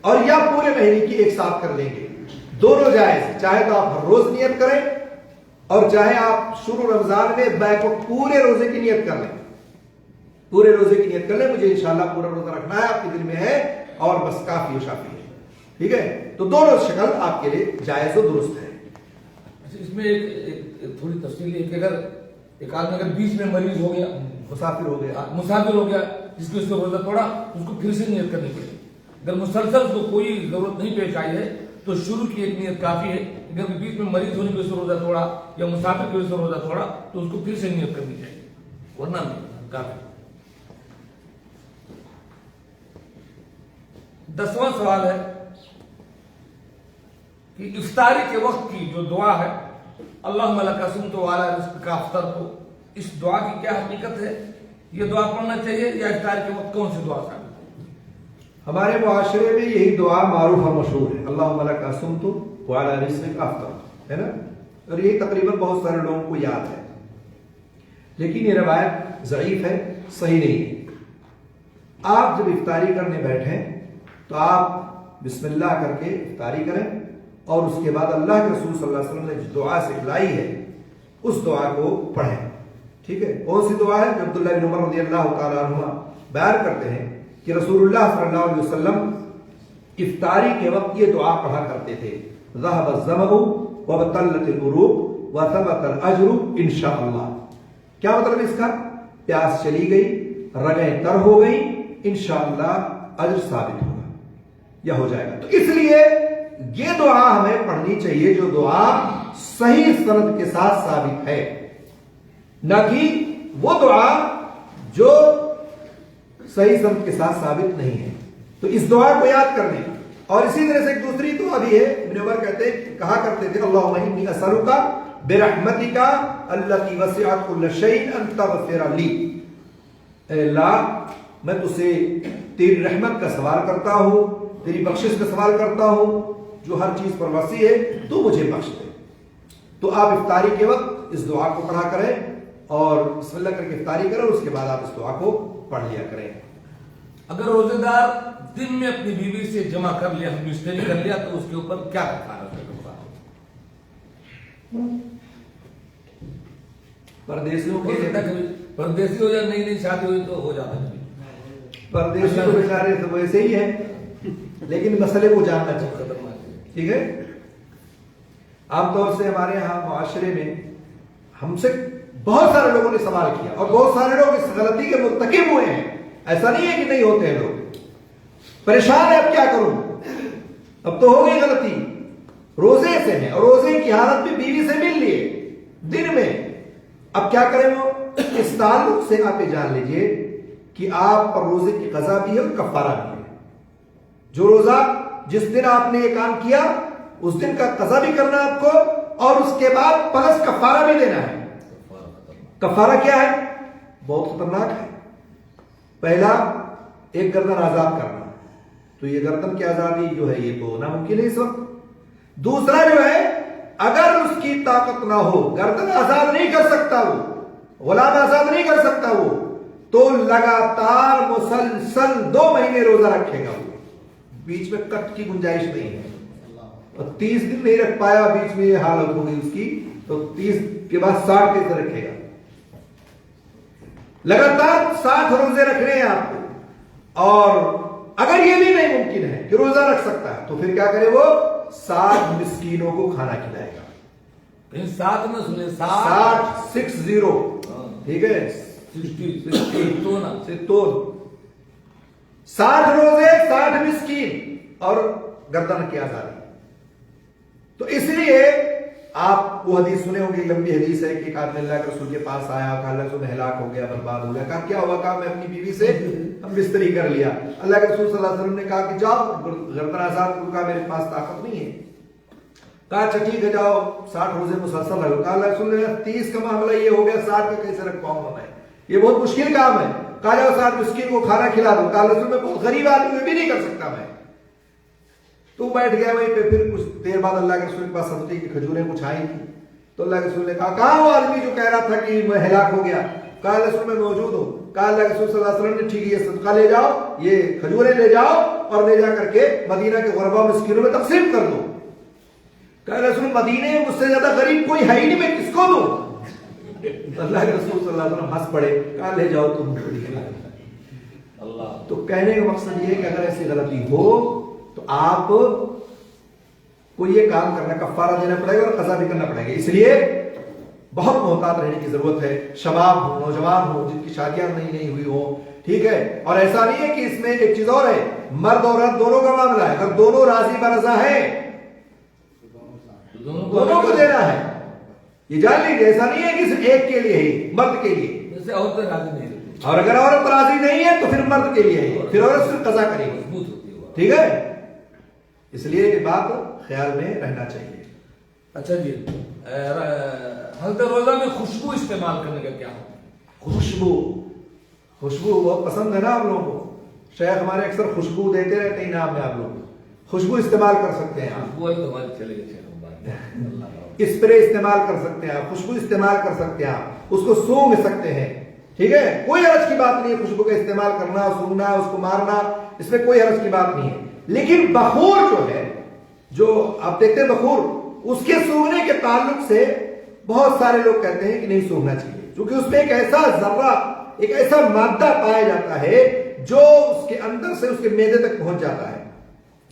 اور یا پورے مہینے کی ایک ساتھ کر لیں گے؟ دونوں جائز. چاہے تو آپ ہر روز نیت کریں اور چاہے آپ شروع رمضان میں بیک وقت پورے روزے کی نیت کر لیں. پورے روزے کی نیت کر لیں, مجھے انشاءاللہ پورا روزہ رکھنا ہے, آپ کے دل میں ہے, اور بس کافی و شافی ہے. ٹھیک ہے, تو دونوں شکل آپ کے لیے جائز و درست ہے. اس میں ایک تھوڑی تفصیل ہے کہ اگر ایک آدمی اگر بیچ میں مریض ہو گیا, مسافر ہو گیا, جس کو اس کو روزہ توڑا, اس کو پھر سے نیت کرنی پڑے. اگر مسلسل اس کو کوئی ضرورت نہیں پیش آئی ہے تو شروع کی ایک نیت کافی ہے. اگر بیچ میں مریض ہونے کی وجہ سے روزہ توڑا یا مسافر کی وجہ سے روزہ توڑا تو اس کو پھر سے نیت کرنی چاہیے, ورنہ نہیں کافی. 10واں سوال ہے کہ افطاری کے وقت کی جو دعا ہے, اللہم لک صمت وعلی رزقک افطرت, اس دعا کی کیا حقیقت ہے؟ یہ دعا پڑھنا چاہیے یا افطار کے وقت کون سی دعا ثابت ہے؟ ہمارے معاشرے میں یہی دعا معروف اور مشہور ہے, اللہم لک صمت وعلی رزقک افطرت, ہے نا, اور یہ تقریباً بہت سارے لوگوں کو یاد ہے. لیکن یہ روایت ضعیف ہے, صحیح نہیں ہے. آپ جب افطاری کرنے بیٹھیں تو آپ بسم اللہ کر کے افطاری کریں, اور اس کے بعد اللہ کے رسول صلی اللہ علیہ وسلم نے جو دعا سکھلائی ہے اس دعا کو پڑھیں. ٹھیک ہے, کون سی دعا ہے؟ جو عبداللہ بن عمر رضی اللہ تعالیٰ عنہ بیان کرتے ہیں کہ رسول اللہ صلی اللہ علیہ وسلم افطاری کے وقت یہ دعا پڑھا کرتے تھے, ذهب الظمأ وابتلت العروق وثبت الاجر انشاءاللہ. کیا مطلب اس کا؟ پیاس چلی گئی, رگیں تر ہو گئی, انشاءاللہ اجر ثابت ہوگا یا ہو جائے گا. تو اس لیے یہ دعا ہمیں پڑھنی چاہیے جو دعا صحیح سند کے ساتھ ثابت ہے, نہ کہ وہ دعا جو صحیح سند کے ساتھ ثابت نہیں ہے. تو اس دعا کو یاد کر لیں. اور اسی طرح سے ایک دوسری دعا بھی ہے, ابن عمر کہا کرتے تھے, اللہم انی اسألک برحمتک التی وسعت کل شیء ان تغفر لی. اے اللہ, میں تجھ سے تیری رحمت کا سوال کرتا ہوں, تیری بخشش کا سوال کرتا ہوں, جو ہر چیز پر وسیع ہے, تو مجھے بخش دے. تو آپ افطاری کے وقت اس دعا کو پڑھا کریں اور بسم اللہ کر کے افطاری کریں, اور اس کے بعد آپ اس دعا کو پڑھ لیا کریں. اگر روزے دار دن میں اپنی بیوی سے جمع کر لیا, مشتری کر لیا, تو اس کے اوپر کیا کفارہ ہے؟ پردیسیوں کے پردیسی ہو یا نئی شادی ہوئی تو ہو جاتا ہے. پردیسی تو بیچارے تو ویسے ہی ہیں, لیکن مسئلے کو جاننا چاہیے. ٹھیک ہے, عام طور سے ہمارے یہاں معاشرے میں ہم سے بہت سارے لوگوں نے سوال کیا, اور بہت سارے لوگ اس غلطی کے مرتکب ہوئے ہیں. ایسا نہیں ہے کہ نہیں ہوتے ہیں لوگ. پریشان ہے, اب کیا کروں, اب تو ہو گئی غلطی, روزے سے ہے اور روزے کی حالت میں بیوی سے مل لیے دن میں, اب کیا کریں؟ وہ اس تعلق سے آپ یہ جان لیجئے کہ آپ پر روزے کی قضا بھی ہے اور کفارہ بھی ہے. جو روزہ جس دن آپ نے یہ کام کیا اس دن کا قضا بھی کرنا آپ کو, اور اس کے بعد پلس کفارہ بھی دینا ہے. کفارہ کیا ہے؟ بہت خطرناک ہے. پہلا, ایک گردن آزاد کرنا. تو یہ گردن کی آزادی جو ہے یہ تو ناممکن ہے اس وقت. دوسرا جو ہے, اگر اس کی طاقت نہ ہو, گردن آزاد نہیں کر سکتا, وہ غلام آزاد نہیں کر سکتا, وہ تو لگاتار مسلسل 2 مہینے روزہ رکھے گا. وہ بیچ میں کٹ کی گنجائش نہیں ہے. اور 30 دن نہیں رکھ پایا, بیچ میں یہ حالت ہو گئی اس کی, تو 30 کے بعد 60 کیسے رکھے گا؟ لگاتار 60 روزے رکھنے ہیں آپ کو. اور اگر یہ بھی نہیں ممکن ہے کہ روزہ رکھ سکتا ہے, تو پھر کیا کرے؟ وہ 60 مسکینوں کو کھانا کھلائے گا. 60 میں سنے 60 ٹھیک ہے 60 60 روزے 60 مسکین اور گردن کی آزادی. تو اس لیے آپ وہ حدیث سنے ہوں گے, لمبی حدیث ہے کہ ایک آدمی اللہ کے رسول کے پاس آیا, کہا اللہ کے رسول ہلاک ہو گیا, برباد ہو گیا. کہا کیا ہوا؟ کہا میں اپنی بیوی سے ہم بستری کر لیا. اللہ کے رسول صلی اللہ علیہ وسلم نے کہا کہ جاؤ گردن آزاد کرو. کہا میرے پاس طاقت نہیں ہے. کہا اچھا ٹھیک ہے جاؤ 60 روزے مسلسل رکھو. کہا اللہ کے رسول نے 30 کا معاملہ یہ ہو گیا, 60 کا کیسے رکھ پاؤں گا میں, یہ بہت مشکل کام ہے. کہا جاؤ 60 مسکین کو کھانا کھلا دو. کہا اللہ کے رسول میں بہت غریب آدمی میں بھی نہیں کر سکتا میں. تو بیٹھ گیا وہیں پہ. پھر کچھ دیر بعد اللہ کے رسول کے پاس سبزی کی کھجوریں کچھ آئی تھی. تو اللہ کے رسول نے کہا کہاں وہ آدمی جو کہہ رہا تھا کہ میں ہلاک ہو گیا؟ کہا اللہ کے رسول میں موجود ہوں. کہا اللہ کے رسول صلی اللہ علیہ وسلم نے ٹھیک ہے یہ صدقہ لے جاؤ, یہ کھجوریں لے جاؤ اور لے جا کر کے مدینہ کے غربا مسکینوں میں تقسیم کر دو. کہا اللہ کے رسول مدینے میں مجھ سے زیادہ غریب کوئی ہے ہی نہیں, میں کس کو دوں؟ اللہ کے رسول صلی اللہ علیہ وسلم ہنس پڑے. کہا لے جاؤ تم. تو کہنے کا مقصد یہ ہے کہ اگر ایسی غلطی ہو تو آپ کو یہ کام کرنا, کفارہ دینا پڑے گا اور قضا بھی کرنا پڑے گا. اس لیے بہت محتاط رہنے کی ضرورت ہے. شباب ہو, نوجوان ہو, جن کی شادیاں نہیں ہوئی ہو, ٹھیک ہے. اور ایسا نہیں ہے کہ اس میں ایک چیز اور ہے, مرد اور عورت دونوں کا معاملہ ہے. اگر دونوں راضی برضا ہے دونوں کو دینا ہے. یہ جان لیجیے, ایسا نہیں ہے کہ صرف ایک کے لیے ہی, مرد کے لیے. اور اگر عورت راضی نہیں ہے تو پھر مرد کے لیے ہی, پھر عورت صرف قضا کرے گی. ٹھیک ہے, اس لیے یہ بات خیال میں رہنا چاہیے. اچھا جی, حضرت روزہ میں خوشبو استعمال کرنے کا کیا ہو؟ خوشبو بہت پسند ہے نا آپ لوگوں کو. شیخ ہمارے اکثر خوشبو دیتے رہتے ہیں نام میں. آپ لوگ خوشبو استعمال کر سکتے ہیں, اسپرے استعمال کر سکتے ہیں, آپ خوشبو استعمال کر سکتے ہیں, آپ اس کو سونگ سکتے ہیں. ٹھیک ہے, کوئی حرج کی بات نہیں ہے خوشبو کا استعمال کرنا, سونگنا, اس کو مارنا, اس میں کوئی حرج کی بات نہیں ہے. لیکن بخور جو ہے, جو آپ دیکھتے ہیں بخور, اس کے سونگنے کے تعلق سے بہت سارے لوگ کہتے ہیں کہ نہیں سونگنا چاہیے, کیونکہ اس میں ایک ایسا ذرہ, ایک ایسا مادہ پایا جاتا ہے جو اس کے اندر سے اس کے معدے تک پہنچ جاتا ہے.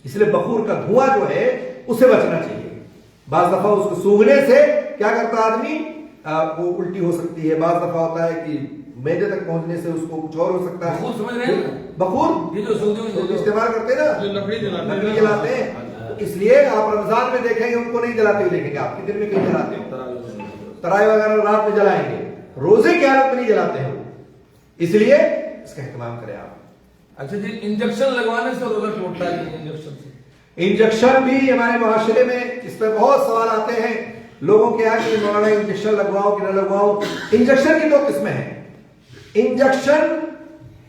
اس لیے بخور کا دھواں جو ہے اسے بچنا چاہیے. بعض دفعہ اس کو سونگنے سے کیا کرتا آدمی, وہ الٹی ہو سکتی ہے. بعض دفعہ ہوتا ہے کہ معدے تک پہنچنے سے اس کو کچھ اور ہو سکتا ہے. بخور یہ جو استعمال کرتے ہیں نا, لکڑی جلاتے ہیں. اس لیے آپ رمضان میں دیکھیں گے ان کو نہیں جلاتے ہوئے دیکھیں گے. آپ کے دن میں کہیں جلاتے ہو, ترائی وغیرہ رات میں جلائیں گے, روزے کی حالت میں نہیں جلاتے ہیں. اس لیے اس کا اہتمام کریں آپ. اچھا جی, انجیکشن لگوانے سے روزہ ٹوٹتا ہے؟ انجیکشن بھی ہمارے معاشرے میں اس پہ بہت سوال آتے ہیں لوگوں کے یہاں کہ مولانا انجیکشن لگواؤ کہ نہ لگواؤ. انجیکشن کی دو قسمیں ہیں. انجیکشن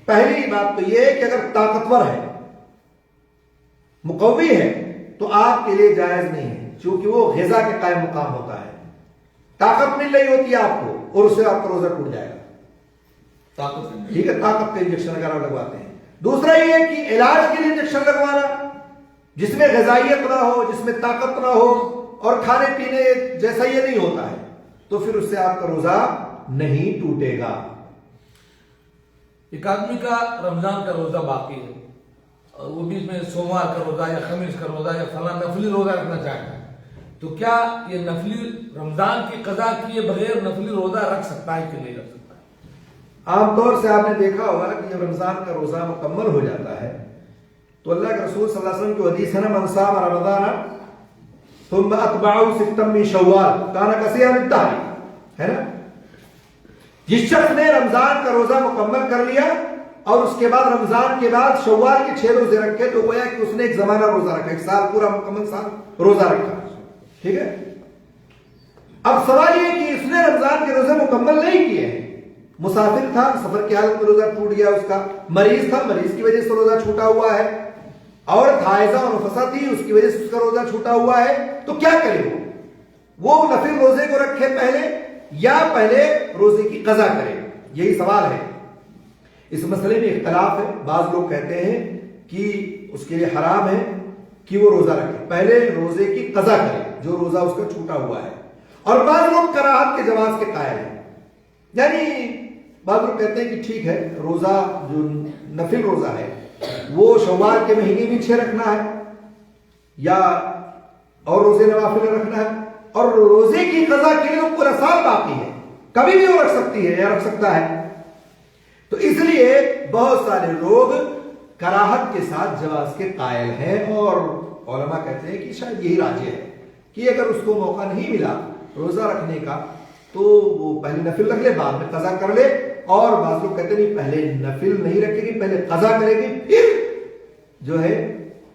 پہلی بات تو یہ کہ اگر طاقتور ہے, مقوی ہے, تو آپ کے لیے جائز نہیں ہے, چونکہ وہ غذا کے قائم مقام ہوتا ہے. طاقت مل رہی ہوتی ہے آپ کو اور اس سے آپ کا روزہ ٹوٹ جائے گا. ٹھیک ہے, طاقت کا انجیکشن اگر آپ لگواتے ہیں. دوسرا یہ ہے کہ علاج کے لیے انجیکشن لگوانا جس میں غذائیت نہ ہو, جس میں طاقت نہ ہو اور کھانے پینے جیسا یہ نہیں ہوتا ہے, تو پھر اس سے آپ کا روزہ نہیں ٹوٹے گا. ایک آدمی کا رمضان کا روزہ باقی ہے, اور وہ بیچ میں سوموار کا روزہ یا خمیس کا روزہ یا فلاں نفلی روزہ رکھنا چاہتا ہے, تو کیا یہ نفلی رمضان کی قضا کیے بغیر نفلی روزہ رکھ سکتا ہے کہ نہیں رکھ سکتا؟ عام طور سے آپ نے دیکھا ہوگا کہ جب رمضان کا روزہ مکمل ہو جاتا ہے تو اللہ کے رسول صلی اللہ علیہ وسلم کی حدیث ہے نا, من صام رمضان ثم اتبعه ستا من شوال کان کصیام الدہر, ہے نا. جس شخص نے رمضان کا روزہ مکمل کر لیا اور اس کے بعد رمضان کے بعد شوال کے 6 روزے رکھے تو گویا کہ اس نے ایک زمانہ روزہ رکھا, ایک سال پورا مکمل سال روزہ رکھا. ٹھیک ہے. اب سوال یہ کہ اس نے رمضان کے روزے مکمل نہیں کیے ہیں. مسافر تھا, سفر کی حالت میں روزہ ٹوٹ گیا اس کا. مریض تھا, مریض کی وجہ سے روزہ چھوٹا ہوا ہے. عورت حائضہ اور نفسا تھی, اس کی وجہ سے اس کا روزہ چھوٹا ہوا ہے. تو کیا کرے وہ نفل روزے کو رکھے پہلے یا پہلے روزے کی قضا کرے؟ یہی سوال ہے. اس مسئلے میں اختلاف ہے. بعض لوگ کہتے ہیں کہ اس کے لیے حرام ہے کہ وہ روزہ رکھے, پہلے روزے کی قضا کرے جو روزہ اس کا چھوٹا ہوا ہے. اور بعض لوگ کراہت کے جواز کے قائل ہیں. یعنی بعض لوگ کہتے ہیں کہ ٹھیک ہے, روزہ جو نفل روزہ ہے وہ شوال کے مہینے بھی 6 رکھنا ہے یا اور روزے نوافل رکھنا ہے, اور روزے کی قضا کے لیے پورا سال باقی ہے. کبھی بھی وہ رکھ سکتی ہے یا رکھ سکتا ہے. تو اس لیے بہت سارے لوگ کراہت کے ساتھ جواز کے قائل ہیں، اور علماء کہتے ہیں کہ شاید یہی راجح ہے کہ اگر اس کو موقع نہیں ملا روزہ رکھنے کا تو وہ پہلے نفل رکھ لے، بعد میں قضا کر لے. اور بعض لوگ کہتے نہیں، پہلے نفل نہیں رکھے گی، پہلے قضا کرے گی، پھر جو ہے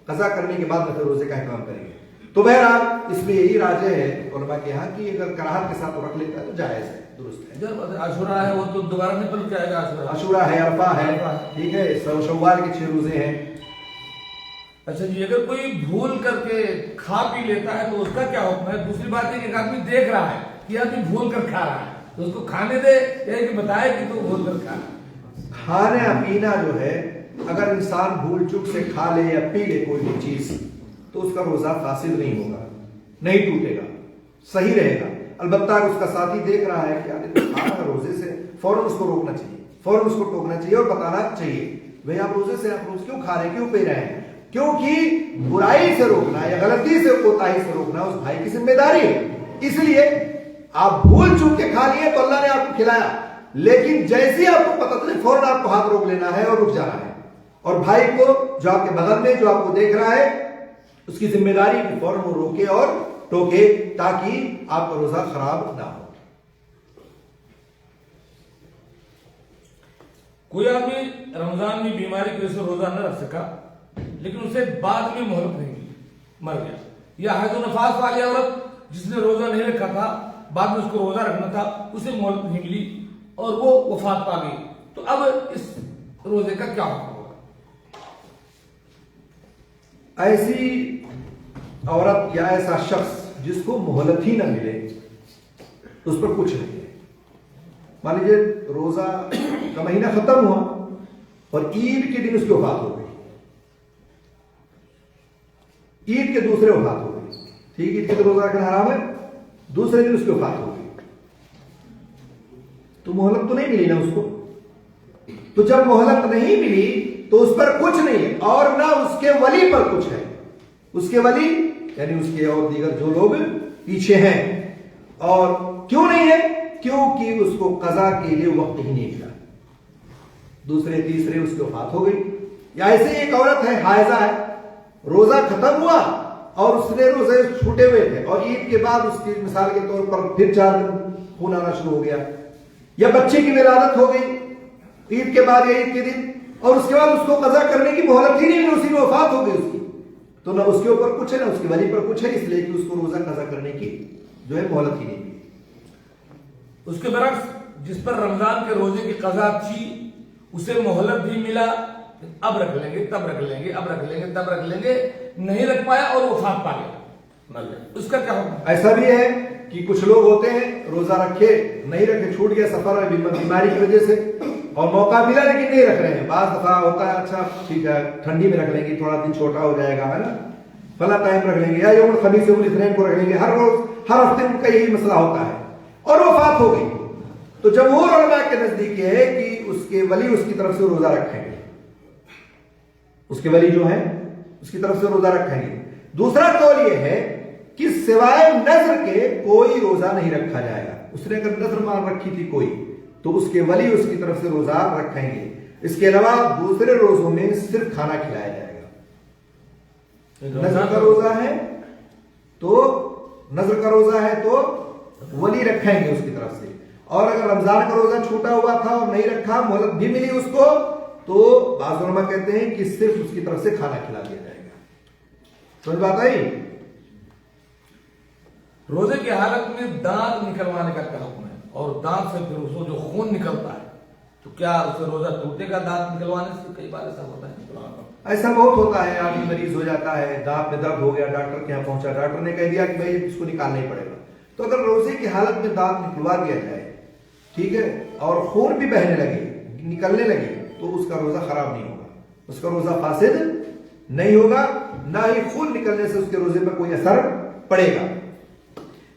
قضا کرنے کے بعد نفل روزے کا اہتمام کرے گی. تو بہرحال اس میں یہی راجح ہے علماء کے یہاں کہ اگر کراہت کے ساتھ وہ رکھ لیتا ہے تو جائز ہے، درست ہے. جب عاشورہ ہے وہ تو دوبارہ نہیں پلٹ جائے گا. عاشورہ ہے، عرفہ ہے، ٹھیک ہے، شوال کے 6 روزے ہیں. اچھا جی، اگر کوئی بھول کر کے کھا پی لیتا ہے تو اس کا کیا حکم ہے؟ دوسری بات ہے کہ ایک آدمی دیکھ رہا ہے کہ آدمی بھول کر کھا رہا ہے تو اس کو کھانے دے یا کہ بتائے کہ تو بھول کر کھا رہا ہے. کھانا پینا جو ہے اگر انسان بھول چوک سے کھا لے یا پی لے کوئی بھی چیز تو اس کا روزہ فاسد نہیں ہوگا، نہیں ٹوٹے گا، صحیح رہے گا. البتہ اگر اس کا ساتھی دیکھ رہا ہے کہ آدمی کھا رہا ہے روزے سے، فوراً اس کو روکنا چاہیے، فوراً اس کو ٹوکنا چاہیے اور بتانا چاہیے بھئی آپ روزے سے، آپ روز کیوں کھا رہے ہیں، کیوں پی رہے ہیں. کیونکہ برائی سے روکنا یا غلطی سے، کوتاہی سے روکنا اس بھائی کی ذمہ داری ہے. اس لیے آپ بھول چوک کے کھا لیے تو اللہ نے آپ کو کھلایا، لیکن جیسے ہی آپ کو پتہ چلے فوراً آپ کو ہاتھ روک لینا ہے اور رک جانا ہے. اور بھائی کو جو آپ کے بغل میں جو آپ کو دیکھ رہا ہے اس کی ذمہ داری کہ فوراً وہ روکے اور ٹوکے تاکہ آپ کا روزہ خراب نہ ہو. کوئی آدمی رمضان میں بیماری کی وجہ سے روزہ نہ رکھ سکا لیکن اسے بعد میں مہلت نہیں ملی، مر گیا. یا حیض و نفاس والی عورت جس نے روزہ نہیں رکھا تھا، بعد میں اس کو روزہ رکھنا تھا، اسے مہلت نہیں ملی اور وہ وفات پا گئی، تو اب اس روزے کا کیا حکم ہوگا؟ ایسی عورت یا ایسا شخص جس کو مہلت ہی نہ ملے اس پر کچھ نہیں ہے. مان لیجیے روزہ کا مہینہ ختم ہوا اور عید کے دن اس کی وفات ہو گئی، عید کے دوسرے وفات ہو گئی، ٹھیک، عید کے روزہ رکھنا حرام ہے، دوسرے دن اس کی وفات ہو گئی تو مہلت تو نہیں ملی نا اس کو. تو جب مہلت نہیں ملی تو اس پر کچھ نہیں ہے اور نہ اس کے ولی پر کچھ ہے. اس کے ولی یعنی اس کے اور دیگر جو لوگ پیچھے ہیں. اور کیوں نہیں ہے؟ کیونکہ اس کو قضا کے لیے وقت ہی نہیں ملا، دوسرے تیسرے اس کی وفات ہو گئی. یا ایسے ایک عورت ہے حائضہ ہے، روزہ ختم ہوا اور اس نے روزے چھوٹے ہوئے تھے اور عید کے بعد اس کی مثال کے طور پر پھر 4 دن خون آنا شروع ہو گیا، یا بچے کی ولادت ہو گئی عید کے بعد یا عید کے دن اور اس کے بعد اس کو قضا کرنے کی مہلت ہی نہیں، اسی میں وفات ہو گئی اس کی، تو نہ اس کے اوپر کچھ ہے نہ اس کے ولی پر کچھ ہے، اس لیے کہ اس کو روزہ قضا کرنے کی جو ہے مہلت ہی نہیں. اس کے برعکس جس پر رمضان کے روزے کی قضا تھی اسے مہلت بھی ملا، اب رکھ لیں گے، تب رکھ لیں گے، اب رکھ لیں گے، تب رکھ لیں گے، نہیں رکھ پایا اور وفات پا گیا، اس کا کیا حکم؟ ایسا بھی ہے کہ کچھ لوگ ہوتے ہیں روزہ رکھے نہیں رکھے، چھوٹ گیا سفر میں بیماری کی وجہ سے اور موقع ملا لیکن نہیں رکھ رہے ہیں. بعض دفعہ ہوتا ہے اچھا ٹھیک ہے ٹھنڈی میں رکھ لیں گے، تھوڑا دن چھوٹا ہو جائے گا، ہے نا، فلاں ٹائم رکھ لیں گے، یا یوم الخمیس یوم الاثنین کو رکھ لیں گے، ہر روز ہر ہفتے ان کا یہی مسئلہ ہوتا ہے اور وفات ہو گئی. تو جمہور علماء کے نزدیک یہ ہے کہ اس کے ولی اس کی طرف سے روزہ رکھیں گے، اس کے ولی جو ہے اس کی طرف سے روزہ رکھیں گے. دوسرا قول یہ ہے کہ سوائے نذر کے کوئی روزہ نہیں رکھا جائے گا. اس نے اگر نذر مان رکھی تھی کوئی تو اس کے ولی اس کی طرف سے روزہ رکھیں گے. اس کے علاوہ دوسرے روزوں میں صرف کھانا کھلایا جائے گا. نذر کا روزہ ہے تو ولی رکھیں گے اس کی طرف سے، اور اگر رمضان کا روزہ چھوٹا ہوا تھا اور نہیں رکھا، مہلت بھی ملی اس کو، تو بعض علماء کہتے ہیں کہ صرف اس کی طرف سے کھانا کھلا دیا جائے گا. سمجھ بات آئی؟ روزے کی حالت میں دانت نکلوانے کا کیا حکم ہے؟ اور دانت سے پھر اس کو جو خون نکلتا ہے تو کیا اس سے روزہ ٹوٹے گا دانت نکلوانے سے؟ کئی بار ایسا ہوتا ہے. ایسا بہت ہوتا ہے، آدمی مریض ہو جاتا ہے، دانت میں درد ہو گیا، ڈاکٹر کے یہاں پہنچا، ڈاکٹر نے کہہ دیا کہ بھائی اس کو نکالنا ہی پڑے گا. تو اگر روزے کی حالت میں دانت نکلوا دیا جائے، ٹھیک ہے، اور خون بھی بہنے لگے، نکلنے لگے، تو اس کا روزہ خراب نہیں ہوگا، اس کا روزہ فاسد نہیں ہوگا، نہ ہی خون نکلنے سے اس کے روزے پر کوئی اثر پڑے گا.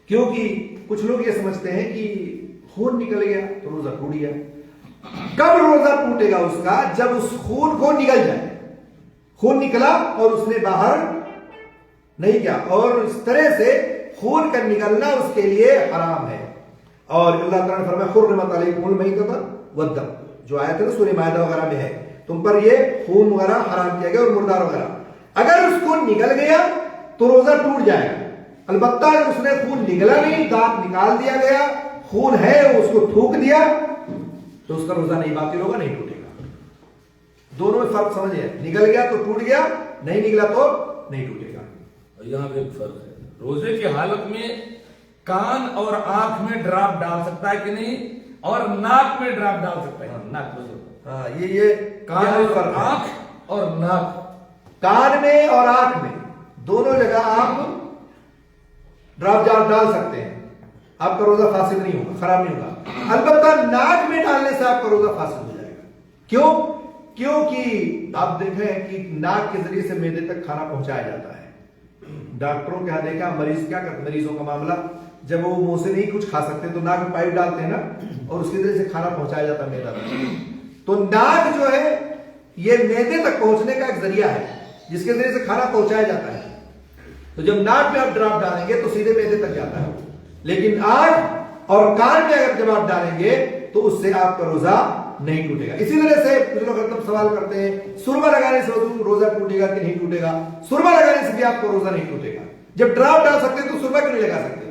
کیونکہ کچھ لوگ یہ سمجھتے ہیں کہ خون نکل گیا تو روزہ ٹوٹ گیا. کب روزہ ٹوٹے گا اس کا؟ جب اس خون کو نکل جائے، خون نکلا اور اس نے باہر نہیں کیا، اور اس طرح سے خون کا نکلنا اس کے لیے حرام ہے. اور اللہ تعالیٰ نے فرمایا حرمت علیکم المیتۃ والدم، جو آیت ہے نا سورہ مائدہ وغیرہ میں ہے، تم پر یہ خون وغیرہ حرام کیا گیا اور مردار وغیرہ. اگر اس کو نگل گیا تو روزہ ٹوٹ جائے گا. البتہ اگر اس نے خون نگلا نہیں، دانت نکال دیا گیا، خون ہے اس کو تھوک دیا، تو اس کا روزہ نہیں باطل ہوگا، نہیں ٹوٹے گا. دونوں میں فرق سمجھے، نگل گیا تو ٹوٹ گیا، نہیں نگلا تو نہیں ٹوٹے گا. یہاں پہ ایک فرق ہے، روزے کی حالت میں کان اور آنکھ میں ڈراپ ڈال سکتا ہے کہ نہیں، اور ناک میں ڈراپ ڈال سکتا ہے. ناک میں، ہاں یہ کان کان اور فرق ہے. آنکھ اور ناک، کان میں اور آنکھ میں دونوں جگہ آپ ڈراپ ڈال سکتے ہیں، آپ کا روزہ فاسد نہیں ہوگا، خراب نہیں ہوگا. البتہ ناک میں ڈالنے سے آپ کا روزہ فاسد ہو جائے گا. کیوں؟ کیونکہ آپ دیکھیں کہ ناک کے ذریعے سے معدے تک کھانا پہنچایا جاتا ہے. ڈاکٹروں کے ہاں دیکھا مریض کیا کرتے، مریضوں کا معاملہ جب وہ منہ سے نہیں کچھ کھا سکتے تو ناک میں پائپ ڈالتے ہیں نا، اور اس کے ذریعے سے کھانا پہنچایا جاتا ہے معدہ تک. تو ناک جو ہے یہ معدے تک پہنچنے کا ایک ذریعہ ہے جس کے ذریعے سے کھانا پہنچایا جاتا ہے. تو جب ناک میں آپ ڈراپ ڈالیں گے تو سیدھے معدے تک جاتا ہے، لیکن آنکھ اور کان میں اگر جب آپ ڈالیں گے تو اس سے آپ کا روزہ نہیں ٹوٹے گا. اسی طرح سے کچھ لوگ ہر سوال کرتے ہیں سرما لگانے سے روزہ ٹوٹے گا کہ نہیں ٹوٹے گا. سرما لگانے سے بھی آپ کا روزہ نہیں ٹوٹے گا. جب ڈراپ ڈال سکتے ہیں تو سرما کیوں نہیں لگا سکتے؟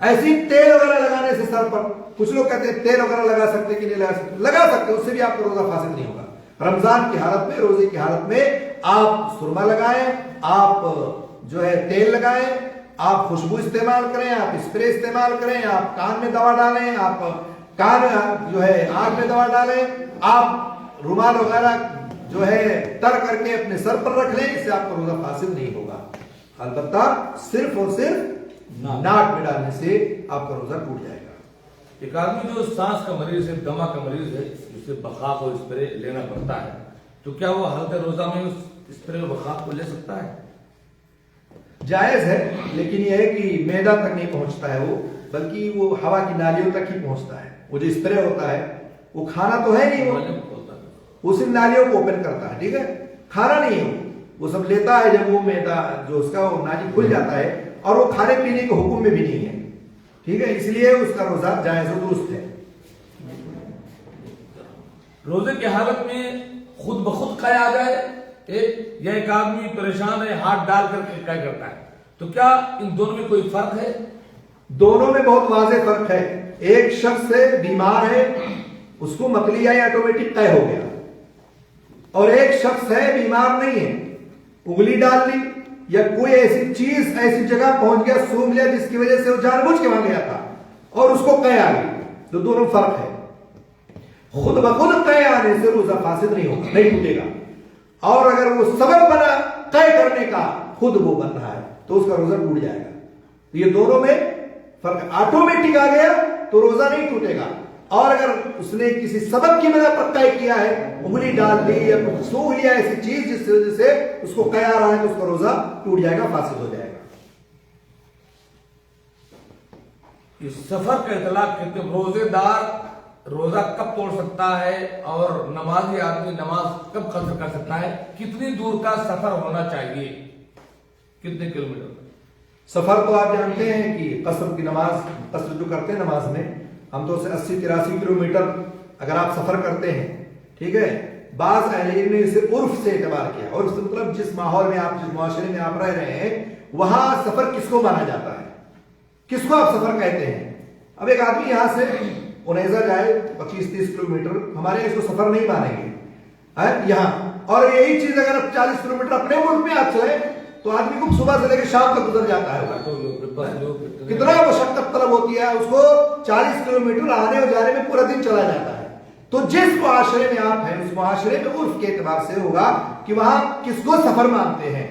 ایسی تیل وغیرہ لگانے سے سر پر، کچھ لوگ کہتے ہیں تیل وغیرہ لگا سکتے کہ نہیں لگا سکتے، لگا سکتے، اس سے بھی آپ کا روزہ فاسد نہیں ہوگا. رمضان کی حالت میں، روزے کی حالت میں آپ سرما لگائیں، آپ جو ہے تیل لگائیں، آپ خوشبو استعمال کریں، آپ اسپرے استعمال کریں، آپ کان میں دوا ڈالیں، آپ کان جو ہے آنکھ میں دوا ڈالیں، آپ رومال وغیرہ جو ہے تر کر کے اپنے سر پر رکھ لیں، اس سے آپ کا روزہ فاسد نہیں ہوگا. البتہ صرف اور صرف ناک میں ڈالنے سے آپ کا روزہ ٹوٹ جائے گا. ایک آدمی جو سانس کا مریض ہے، دمہ کا مریض ہے، جسے بخاخ اور اسپرے لینا پڑتا ہے، تو کیا وہ حالت روزہ میں اس اسپرے اور بخاخ کو لے سکتا ہے؟ جائز ہے، لیکن یہ ہے کہ معدہ تک نہیں پہنچتا ہے وہ، بلکہ وہ ہوا کی نالیوں تک ہی پہنچتا ہے. وہ جو اسپرے ہوتا ہے وہ کھانا تو ہے نہیں، وہ صرف نالیوں کو اوپن کرتا ہے، ٹھیک ہے، کھانا نہیں ہے. وہ سب لیتا ہے جب وہ معدہ جو اس کا وہ نالی کھل جاتا ہے، اور وہ کھانے پینے کے حکم میں بھی نہیں ہے، ٹھیک ہے. اس لیے اس کا روزہ جائز و درست ہے. روزے کی حالت میں خود بخود قے آ جائے یا ایک آدمی پریشان ہے ہاتھ ڈال کر کے قے کرتا ہے، تو کیا ان دونوں میں کوئی فرق ہے؟ دونوں میں بہت واضح فرق ہے. ایک شخص سے بیمار ہے، اس کو متلی آئی آٹومیٹک قے ہو گیا، اور ایک شخص ہے بیمار نہیں ہے، انگلی ڈال لی یا کوئی ایسی چیز ایسی جگہ پہنچ گیا، سونگھ لیا جس کی وجہ سے وہ جان بوجھ کے وہاں گیا تھا اور اس کو قے آ گئی. تو دونوں فرق ہے. خود بخود قے آنے سے روزہ فاسد نہیں ہوگا، نہیں ٹوٹے گا. اور اگر وہ سبب بنا قے کرنے کا، خود وہ بن رہا ہے، تو اس کا روزہ ٹوٹ جائے گا. تو یہ دونوں میں فرق. آٹومیٹک آ گیا تو روزہ نہیں ٹوٹے گا، اور اگر اس نے کسی سبب کی بنا پر قے کیا ہے، انگلی ڈال دی یا سونگھ لیا ایسی چیز جس وجہ سے اس کو قے آ رہا ہے، تو اس کا روزہ ٹوٹ جائے گا، فاسد ہو جائے گا. اس سفر کا اطلاق کہتے ہیں روزے دار روزہ کب توڑ سکتا ہے، اور نمازی آدمی نماز کب قصر کر سکتا ہے؟ کتنی دور کا سفر ہونا چاہیے، کتنے کلومیٹر؟ سفر تو آپ جانتے ہیں کہ قصر کی نماز، قصر جو کرتے ہیں نماز میں عام طور سے 80-83 کلومیٹر اگر آپ سفر کرتے ہیں، ٹھیک ہے. بعض اہل علم نے اسے عرف سے اعتبار کیا. عرف سے مطلب جس ماحول میں آپ، جس معاشرے میں آپ رہ رہے ہیں، وہاں سفر کس کو مانا جاتا ہے، کس کو آپ سفر کہتے ہیں. اب ایک آدمی یہاں سے انیزا جائے 25-30 کلومیٹر، ہمارے اس کو سفر نہیں مانیں گے یہاں. اور یہی چیز اگر آپ 40 کلومیٹر اپنے ملک میں آپ چلیں تو آدمی کو صبح سے لے کے شام تک گزر جاتا ہے. کتنا مشقت طلب ہوتی ہے، اس کو 40 کلومیٹر آنے اور جانے میں پورا دن چلا جاتا ہے. تو جس معاشرے میں آپ ہیں، اس معاشرے میں عرف کے اعتبار سے ہوگا کہ وہاں کس کو سفر مانتے ہیں،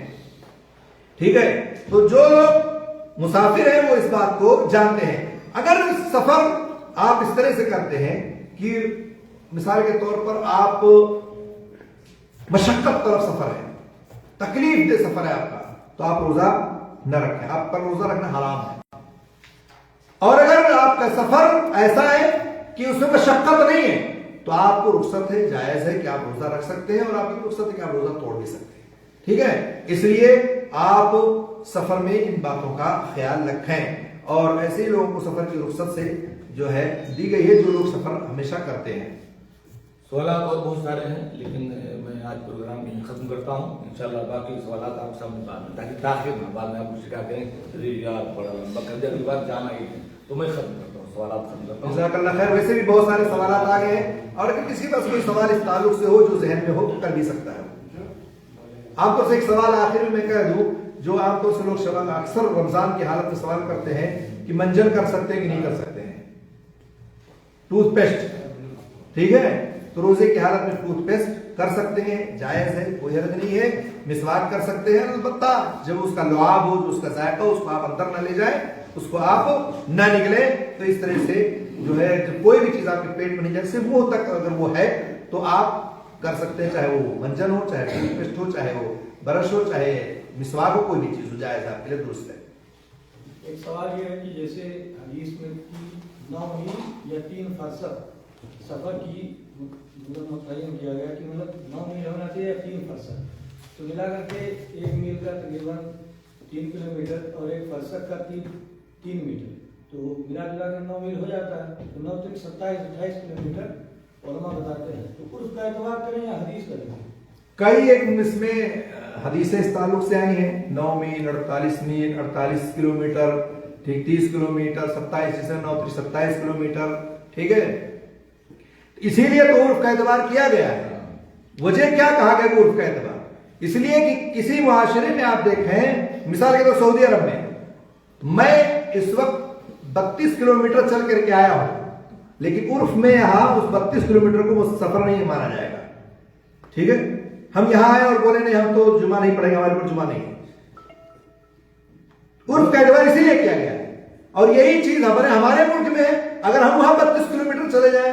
ٹھیک ہے. تو جو لوگ مسافر ہیں وہ اس بات کو جانتے ہیں. اگر سفر آپ اس طرح سے کرتے ہیں کہ مثال کے طور پر آپ مشقت طرف سفر ہے، تکلیف دہ سفر ہے آپ کا، تو آپ روزہ نہ رکھیں، آپ پر روزہ رکھنا حرام ہے. اور اگر آپ کا سفر ایسا ہے کہ اس میں مشقت نہیں ہے تو آپ کو رخصت ہے، جائز ہے کہ آپ روزہ رکھ سکتے ہیں، اور آپ کی رخصت ہے کہ آپ روزہ توڑ بھی سکتے ہیں، ٹھیک ہے. اس لیے آپ سفر میں ان باتوں کا خیال رکھیں. اور ایسے ہی لوگوں کو سفر کی رخصت سے جو ہے دی گئی ہے جو لوگ سفر ہمیشہ کرتے ہیں. سوالات اور بہت سارے ہیں لیکن میں آج پروگرام یہیں ختم کرتا ہوں. انشاءاللہ باقی سوالات آپ سامنے بعد میں، تاکہ تاخیر میں بعد میں آپ کو شکایت کریں ارے یار بڑا لمبا کر دیا، اگلی بار جانا ہی ہے. تو میں ختم کرتا ہوں، سوالات ختم کرتا ہوں. جزاک اللہ خیر. ویسے بھی بہت سارے سوالات آ گئے ہیں، اور اگر کسی کے پاس کوئی سوال اس تعلق سے ہو جو ذہن میں ہو تو کر بھی سکتا ہے. عام طور سے ایک سوال آخر میں کہہ دوں جو عام طور سے لوگ اکثر رمضان کی حالت میں سوال کرتے ہیں کہ منجن کر سکتے ہیں کہ نہیں کر سکتے ہیں. ٹوتھ پیسٹ، ٹھیک ہے، تو روزے کی حالت میں ٹوتھ پیسٹ کر سکتے ہیں، جائز ہے، کوئی حرج نہیں ہے. مسواک کر سکتے ہیں، البتہ جب اس کا لعاب ہو، جو اس کا ذائقہ ہو، اس کو آپ اندر نہ لے جائیں، اس کو آپ نہ نکلے. تو اس طرح سے جو ہے کوئی بھی چیز آپ کے پیٹ میں نہیں جائے، صرف منہ تک اگر وہ ہے تو آپ کر سکتے ہیں، چاہے وہ منجن ہو، چاہے ٹوتھ پیسٹ ہو، چاہے وہ برش ہو، چاہے مسواک ہو، کوئی بھی چیز ہو، جائز آپ کے لیے درست ہے. ایک سوال یہ ہے کہ جیسے حدیث میں 9 میل یا 3 فرسخ سفر کی متعین کیا گیا کہ مطلب 9 میل ہونا چاہیے یا 3 فرسخ، تو ملا کر کے 1 میل کا تقریباً 3 کلومیٹر اور 1 فرسخ کا 3 میٹر، تو ملا جلا کر 9 میل ہو جاتا ہے. تو 9 تک 27-28 کلومیٹر علماء بتاتے ہیں. تو اس کا اعتبار کریں یا حدیث کریں؟ کئی ایک اس میں حدیثیں اس تعلق سے آئی ہیں. 9 میل، 48 میل، 48 کلومیٹر، ٹھیک، 30 کلومیٹر، 27 سے 9 27 کلومیٹر، ٹھیک ہے. اسی لیے تو عرف کا اعتبار کیا گیا ہے. وجہ کیا کہا گیا عرف کا اعتبار؟ اس لیے کہ کسی معاشرے میں آپ دیکھیں، مثال کے طور سعودی عرب میں اس وقت 32 کلومیٹر چل کر کے آیا ہوں، لیکن عرف میں یہاں اس 32 کلومیٹر کو وہ سفر نہیں مانا جائے گا. ٹھیک ہے، ہم یہاں آئے اور بولے نہیں ہم تو جمعہ نہیں پڑھیں گے، ہمارے پر جمعہ نہیں ہے. عرف کا اعتبار اسی لیے کیا گیا ہے. اور یہی چیز ہمارے ملک میں ہے. اگر ہم وہاں 32 کلومیٹر چلے جائیں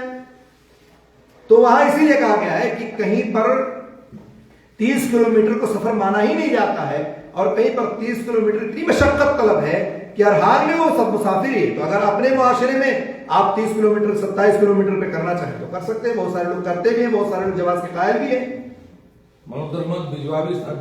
تو وہاں اسی لیے کہا گیا ہے کہ کہیں پر 30 کلومیٹر کو سفر مانا ہی نہیں جاتا ہے، اور کہیں پر 30 کلومیٹر اتنی مشقت طلب ہے کہ ہر حال میں وہ سب مسافر ہی. تو اگر اپنے معاشرے میں آپ 30 کلومیٹر 27 کلومیٹر پہ کرنا چاہیں تو کر سکتے ہیں. بہت سارے لوگ کرتے بھی ہیں، بہت سارے لوگ جواز کے قائل بھی ہیں. محمد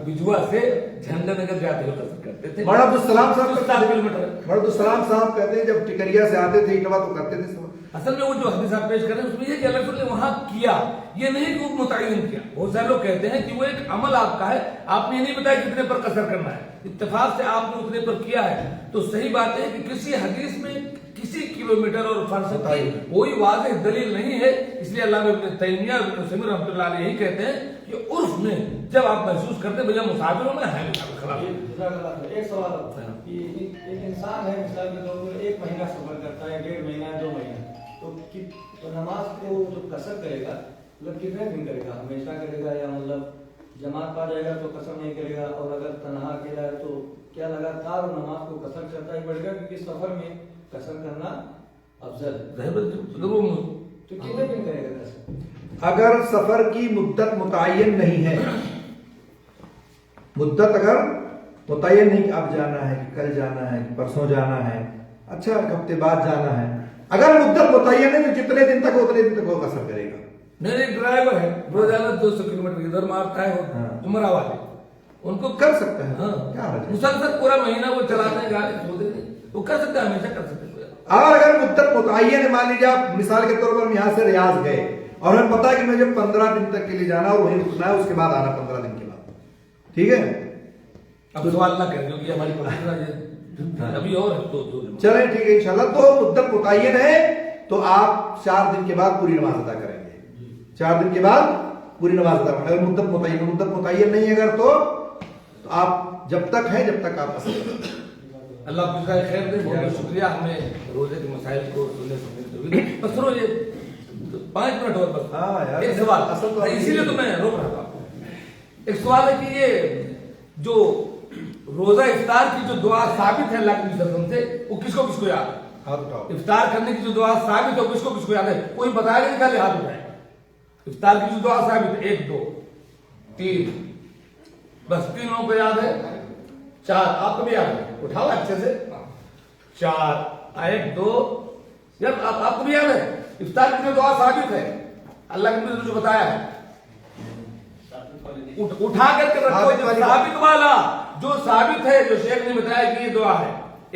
بجوا سے جھنڈا نگر جاتے ہوئے قصر کرتے تھے. مولانا عبدالسلام صاحب 7 کلومیٹر. مولانا عبدالسلام صاحب کہتے ہیں جب ٹکریا سے آتے تھے اٹوا تو کرتے تھے. اصل میں وہ جو حدیث آپ پیش کر رہے ہیں اس میں یہ کہ اللہ رسول نے وہاں کیا، یہ نہیں کہ وہ متعین کیا. بہت سارے لوگ کہتے ہیں کہ وہ ایک عمل آپ کا ہے، آپ نے یہ نہیں بتایا کتنے پر قصر کرنا ہے، اتفاق سے آپ نے اتنے پر کیا ہے. تو صحیح بات ہے کہ کسی حدیث میں کسی کلومیٹر اور فرسخ کی کوئی واضح دلیل نہیں ہے. اس لیے اللہ ابن تیمیہ اور ابن سیمین رحمۃ اللہ علیہ یہی کہتے ہیں کہ عرف میں جب آپ محسوس کرتے بھیا مسافروں میں ہے خلاف. ایک سوال کہ ایک انسان ہے مثال کے طور پر 1 مہینہ سفر کرتا ہے، 1.5 مہینہ 2 مہینہ، تو نماز کو جو قصر کرے گا مطلب کتنے دن کرے گا؟ ہمیشہ کرے گا یا مطلب جماعت پا جائے گا تو قصر نہیں کرے گا؟ اور اگر تنہا اکیلا ہے تو کیا لگاتار نماز کو قصر کرتا ہی پڑے گا؟ کیونکہ سفر میں قصر کرنا افضل ہے. تو کتنے دن کرے گا قصر؟ اگر سفر کی مدت متعین نہیں ہے، مدت اگر متعین نہیں کہ اب جانا ہے کہ کل جانا ہے کہ پرسوں جانا ہے، اچھا ایک ہفتے بعد جانا ہے، اگر مدت متعین ہے تو جتنے دن تک اتنے دن تک وہ قصر کرے گا. میرے ایک ڈرائیور ہے روزانہ 200 کلومیٹر ادھر مارتا ہے، عمرہ والے ان کو کر سکتا ہے. ہاں مسلسل پورا مہینہ وہ چلاتے ہیں گاڑی چھوڑ دیتے ہیں، وہ کر سکتے ہیں، ہمیشہ کر سکتے ہیں. اور اگر مدت متعین ہے، مان لیجیے آپ مثال کے طور پر ہم یہاں سے ریاض گئے اور ہمیں پتا ہے کہ مجھے 15 دن تک کے لیے جانا اور وہیں رکنا ہے، اس کے بعد آنا 15 دن کے بعد، ٹھیک ہے. اب سوال نہ کریں کیونکہ ہماری ابھی اور چلیں ٹھیک ہے انشاءاللہ. تو مدت متعین ہے تو آپ 4 دن کے بعد پوری نماز ادا کریں گے. 4 دن کے بعد پوری نماز ادا کریں. اگر مدت متعین نہیں ہے اگر تو آپ جب تک ہے جب تک آپ اصل کریں. اللہ آپ کا خیر دے. بہت بہت شکریہ ہمیں روزے کے مسائل کو سننے سننے. بس سنو یہ 5 منٹ اور بس. ایک سوال اسی لیے تو میں روک رہا تھا. ایک سوال ہے کہ یہ جو روزہ افطار کی جو دعا ثابت ہے اللہ کے وسلم سے وہ کس کو یاد ہے؟ افطار کرنے کی جو دعا ثابت ہے وہ کس کو یاد ہے؟ کوئی بتائے گا کہ ہاتھ اٹھائے. افطار کی جو دعا ثابت ہے 1 2 3 بس 3 لوگوں کو یاد ہے. 4 آپ کو بھی یاد ہے؟ اٹھاؤ اچھے سے. 4 1 2 جب آپ کو بھی یاد ہے افطار کی جو دعا ثابت ہے اللہ کے نبی نے جو بتایا ہے اٹھا کر کے رکھو. ثابت والا جو ثابت ہے جو شیخ نے بتایا کہ یہ دعا ہے.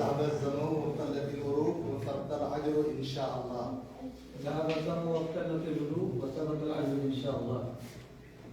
ذهب الزمن وابتلت العروق وثبت الأجر إن شاء الله. ذهب الزمن وابتلت العروق وثبت الأجر إن شاء الله.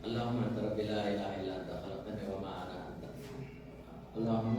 اللهم انت ربي لا اله الا انت خلقتني وما انا انت اللهم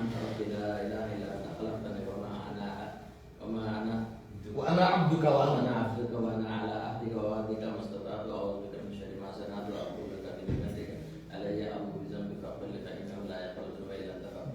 انت ربي لا اله الا انت خلقتني وما انا وانا عبدك وانا وانا عبدك وانا على عهدك ووعدك ما استطعت اعوذ بك من شر ما صنعت واعوذ بك بنعمتك علي ابو بذنبك فاغفر لي فانه لا يغفر الذنوب الا انت.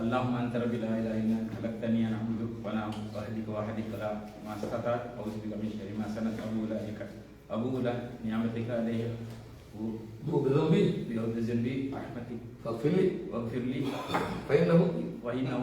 اللهم انت ربي لا اله الا انت خلقتني انا عبدك وانا اهديك واهديك لا ما استطعت اعوذ بك من شر ما صنعت ابو لك نعمتك علي بذنبي بذنبي رحمتك فاغفر لي واغفر لي فإنه وانه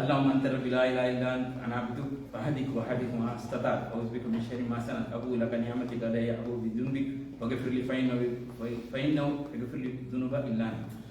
اللهم انت ربي لا اله الا انت انا عبدك واهديك واهديك ما استطعت اعوذ بك من شر ما صنعت ابو لك نعمتك علي ابو بذنبك واغفر لي فانه يغفر لي الذنوب الا انت.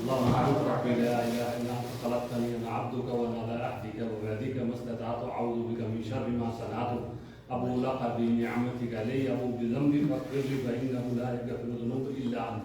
اللهم انت ربي لا اله الا انت خلقتني انا عبدك وانا على عهدك ووعدك ما استطعت اعوذ بك من شر ما صنعت ابو لك بنعمتك علي ابو بذنبي فاغفر لي فانه لا يغفر الذنوب الا انت.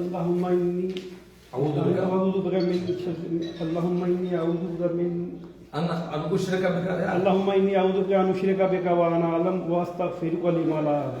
اللهم إني أعوذ بك أعوذ بك من شر اللهم إني أعوذ بك من أن أشرك بك يا اللهم إني أعوذ بك أن أشرك بك وأنا أعلم وأستغفرك لما لا أعلم.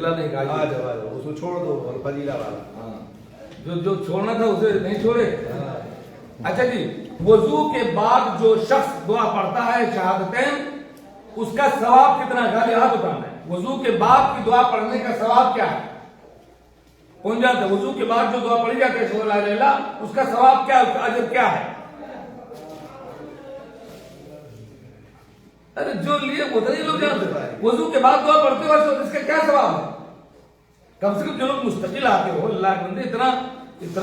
فضیلہ نہیں کہا آ جاؤ اس کو چھوڑ دو اور فضیلہ والا. ہاں جو چھوڑنا تھا اسے نہیں چھوڑے. اچھا جی وضو کے بعد جو شخص دعا پڑھتا ہے شہادتین اس کا ثواب کتنا ہے؟ خالی ہاتھ اٹھانا ہے. وضو کے بعد کی دعا پڑھنے کا ثواب کیا ہے؟ کون جانتا ہے؟ وضو کے بعد جو دعا پڑھی جاتی ہے اشہد ان لا الہ الا اللہ اس کا ثواب کیا ہے؟ اس کا اجر کیا ہے؟ ارے جو لیے اتنے ہی لوگ جانتے ہیں. وضو کے بعد دعا پڑھتے ہو اس کا کیا ثواب ہے؟ کم سے کم جو لوگ مستقل آتے ہو اللہ کے بندے اتنا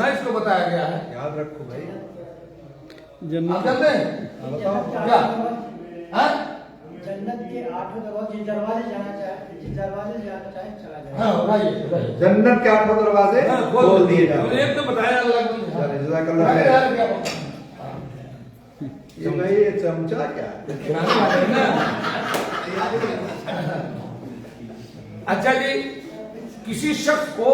اس کو بتایا گیا ہے. یاد رکھو بھائی. آپ جانتے ہیں کیا؟ ہاں جنت کے 8 دروازے دروازے جانا چاہے جس دروازے جانا چاہے چلا جائے. ہاں بتائیے. جنت کے 8 دروازے کھول دیے جاتے ہیں. ایک تو بتایا اللہ کے بندے. جزاک اللہ خیر. یہ بھائی یہ چمچا کیا ہے؟ اچھا جی کسی شخص کو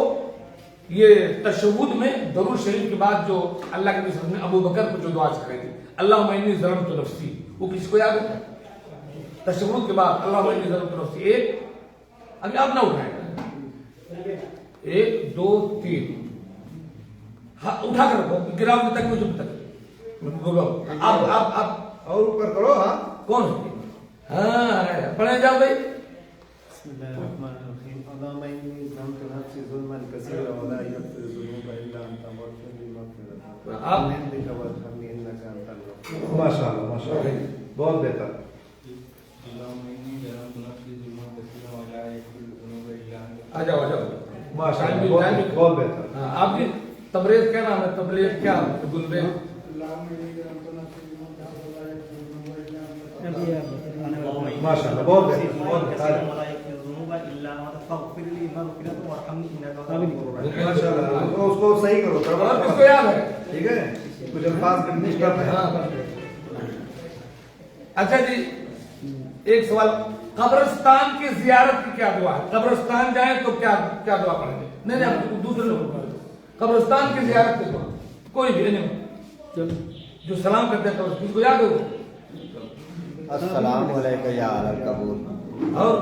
یہ تشہد میں درود شریف کے بعد جو اللہ کے نبی نے ابو بکر کو جو دعا سکھائی تھی اللہم انی ظلمت نفسی وہ کس کو یاد ہے؟ تشہد کے بعد اللہم انی ظلمت نفسی. ایک ابھی آپ نہ اٹھائیں. 1 2 3 اٹھا کر رکھو گراؤنڈ تک مجھے تک آپ اور اوپر کرو. ہاں کون ہے؟ ہاں پڑھے جاؤ بھائی. بسم الله الرحمن الرحيم اللهم إني ظلمت نفسي ظلما كثيرا ولا يغفر الذنوب إلا أنت فاغفر لي مغفرة من عندك وارحمني إنك أنت الغفور. ماشاء اللہ ماشاء اللہ بہت بہتر. اللهم إني ظلمت نفسي ظلما كثيرا ولا يغفر الذنوب إلا أنت. آ جاؤ آ جاؤ. ماشاء اللہ بہت بہتر. آپ کی تبریز کیا نام ہے؟ تبلیغ کیا گلبے؟ ماشاء اللہ بہت بہتر بہت بہتر. ماشاء اللہ اس کو صحیح کرو. اور کس کو یاد ہے؟ ٹھیک ہے کچھ الفاظ کنفیوز کرتے ہیں. اچھا جی ایک سوال قبرستان کی زیارت کی کیا دعا ہے؟ قبرستان جائیں تو کیا دعا پڑھیں گے؟ نہیں آپ دوسرے لوگوں کو قبرستان کی زیارت کی دعا کوئی بھی نہیں جو سلام کرتے ہیں تو اس کو یاد ہو. السلام علیکم یا اہل القبور. اور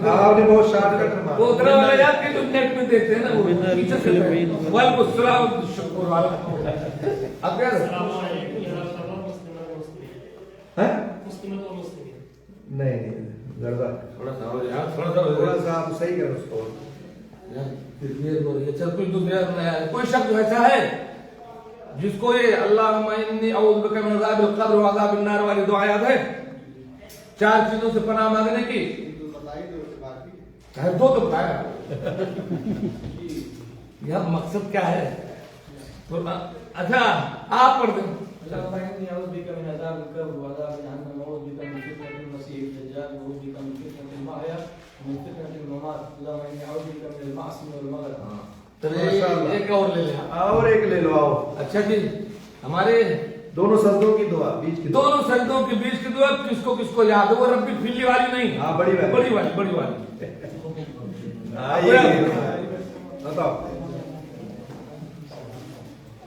آپ نے بہت شارٹ کٹ وہ اتنا والا یاد کہ جو نیٹ میں دیکھتے ہیں نا وہ پیچھے سے وعلیکم السلام شکر والا. آپ کیا نہیں گڑبڑ تھوڑا سا آپ صحیح کرو اس کو. چل کوئی دوسرا کوئی شخص ایسا ہے جس کو یہ اللہم انی اعوذ بک من عذاب القبر وعذاب النار والی دعا یاد ہے؟ 4 چیزوں سے پناہ مانگنے کی. دو تو بتایا. یار مقصد کیا ہے؟ اچھا آپ پڑھ دیں. اللهم إني أعوذ بك من عذاب القبر وعذاب جهنم وأعوذ بك من فتنة المسيح الدجال وأعوذ بك من فتنة المحيا ومن فتنة الممات اللهم إني أعوذ بك من المعصية والمغرب. ایک اور لے لیں. اور ایک لے لو. آؤ اچھا جی ہمارے دونوں سجدوں کی دعا بیچ کی دونوں سجدوں کے بیچ کی دعا کس کو یاد ہے؟ وہ ربی پھیلی والی نہیں. ہاں بڑی والی. بتاؤ.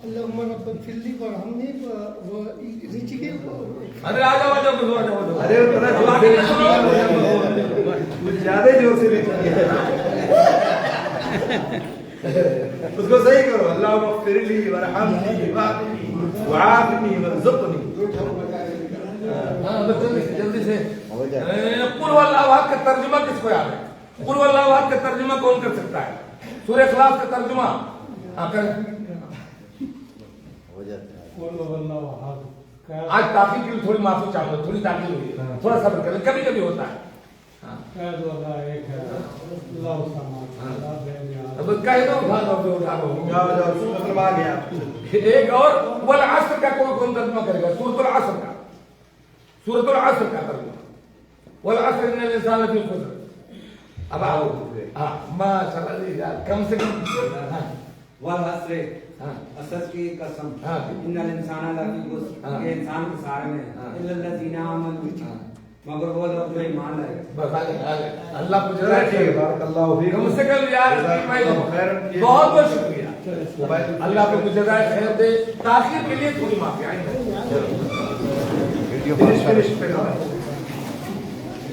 اللهم رب اغفر لي وارحمني ورزقني. ارے آ جاؤ ارے کچھ زیادہ زور سے اس کو صحیح کرو. اللهم اغفر لي وارحمني وعافني وارزقني. جلدی سے. قل هو الله احد کا ترجمہ کس کو یاد ہے؟ قل هو الله احد کا ترجمہ کون کر سکتا ہے؟ سورہ اخلاص کا ترجمہ آج تاخیر کے لیے تھوڑی معافی چاہوں گا. تھوڑی تاخیر ہوئی ہے. تھوڑا صبر کریں. کبھی کبھی ہوتا ہے. اب کہہ دو اٹھا دو. مطلب آ گیا. ایک اور والعصر کا کون ترجمہ کرے گا؟ سورۃ العصر کا. سورۃ العصر کا ترجمہ والعصر ان الانسان لفی خسر. اب آؤ. ہاں ماشاء اللہ کم سے کم والعصر اصل کی قسم ان الانسان لفی خسر کہ انسان خسارے میں الا الذین آمنوا مگر وہ لوگ جو ایمان لائے. بس آگے اللہ کو جزائے بارک اللہ فیک. کم سے کم یار بہت بہت شکریہ. اللہ کو جزائے خیر دے. تاخیر کے لیے تھوڑی معافی. فنش